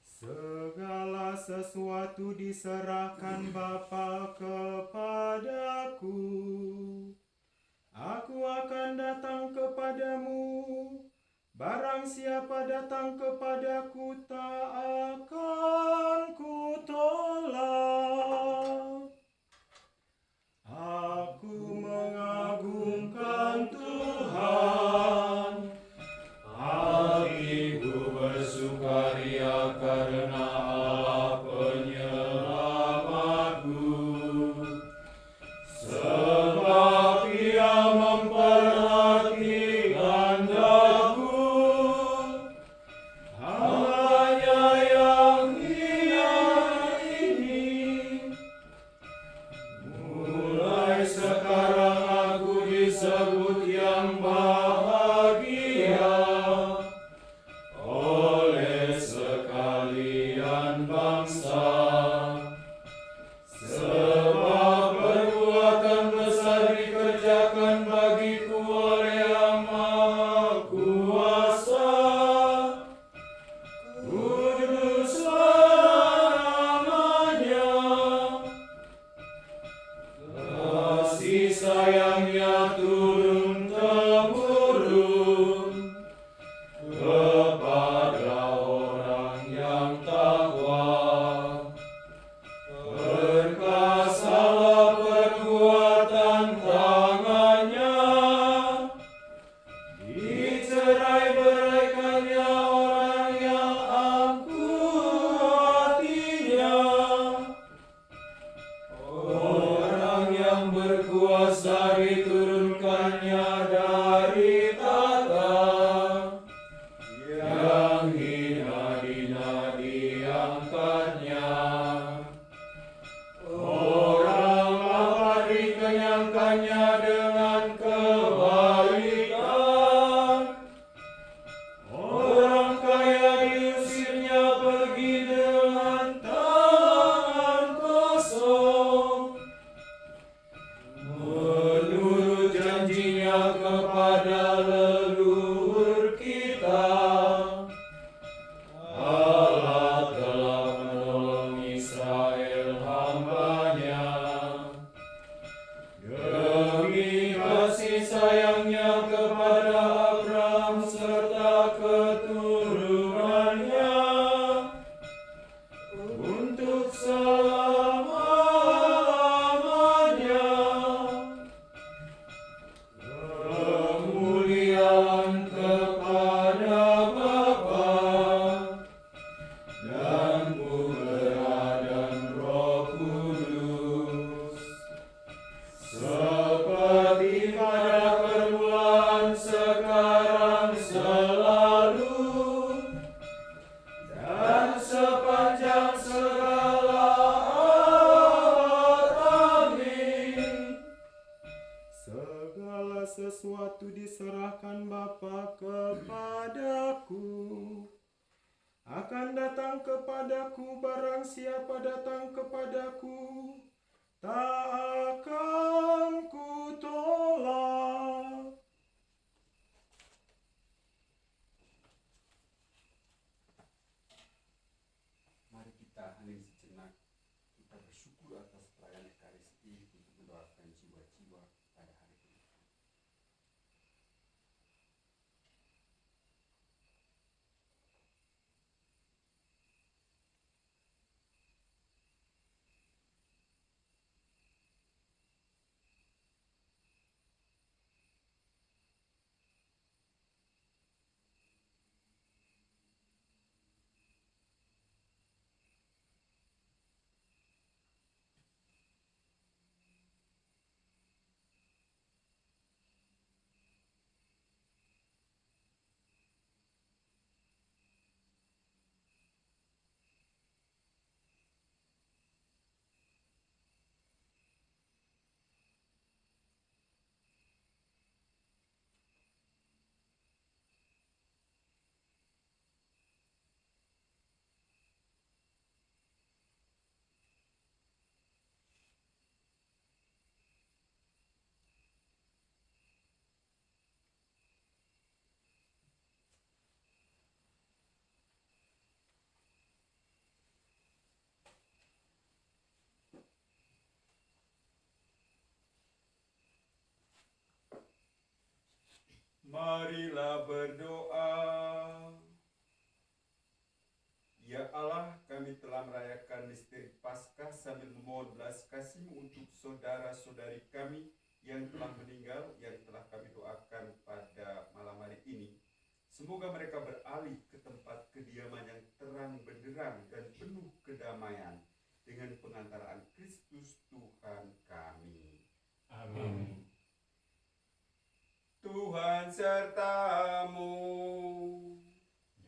Segala sesuatu diserahkan Bapa kepadaku. Aku akan datang kepadamu. Barang siapa datang kepadaku tak akan kutolak. Aku mengagungkan Tuhan. Hatiku bersukaria karena Allah penyelamatku. Sebab Ia memperhatikan daku. Hanya yang hina ini. Mulai sekarang aku disebut yang bahagia oleh sekalian bangsa. Sebab perbuatan besar dikerjakan bagiku oleh Yang Maha Kuasa. Kuduslah namanya. Kasih sayangnya turun-temurun kepada orang yang takwa. Perkasalah perbuatan tangannya, dicerai-beraikannya orang yang angkuh hatinya. Orang yang berkuasa diturunkannya dari tata, yang hina diangkatnya. Orang lapar dikenyangkannya dengan kebaikan. Orang kaya diusirnya pergi dengan tangan kosong. Menurut janjinya kepada leluhur kita, Allah telah menolong Israel hamba-Nya. Demi kasih sayangnya kepada Abraham serta keturunannya, untuk selama-lamanya. Kemuliaan kepada Bapa dan Putra dan Roh Kudus, seperti pada permulaan, sekarang, selalu, dan sepanjang segala abad. Amin. Segala sesuatu diserahkan Bapa kepadaku. Akan datang kepadaku, barang siapa datang kepadaku tak akan kutolak. Mari kita hening sejenak. Kita bersyukur atas perayaan Ekaristi untuk mendoakan jiwa-jiwa pada hari ini. Marilah berdoa. Ya Allah, kami telah merayakan misteri Paskah sambil memohon belas kasih-Mu untuk saudara-saudari kami yang telah meninggal, yang telah kami doakan pada malam hari ini. Semoga mereka beralih ke tempat kediaman yang terang benderang dan penuh kedamaian dengan pengantaraan Kristus Tuhan kami. Amin. Tuhan sertamu.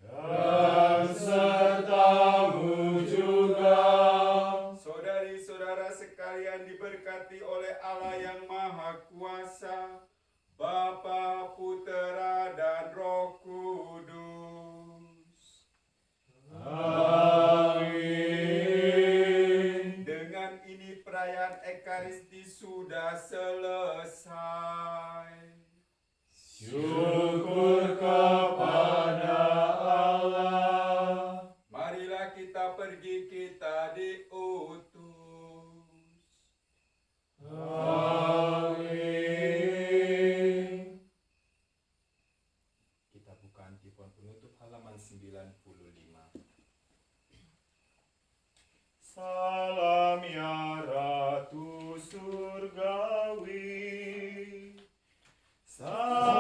Dan sertamu juga. Saudari-saudara sekalian diberkati oleh Allah yang Maha Kuasa, Bapa, Putera, dan Roh Kudus. Amin. Dengan ini perayaan Ekaristi sudah selesai. Syukur kepada Allah. Marilah kita pergi, kita diutus. Amin. Kita buka antifon penutup halaman 95. Salam ya Ratu Surgawi. Salam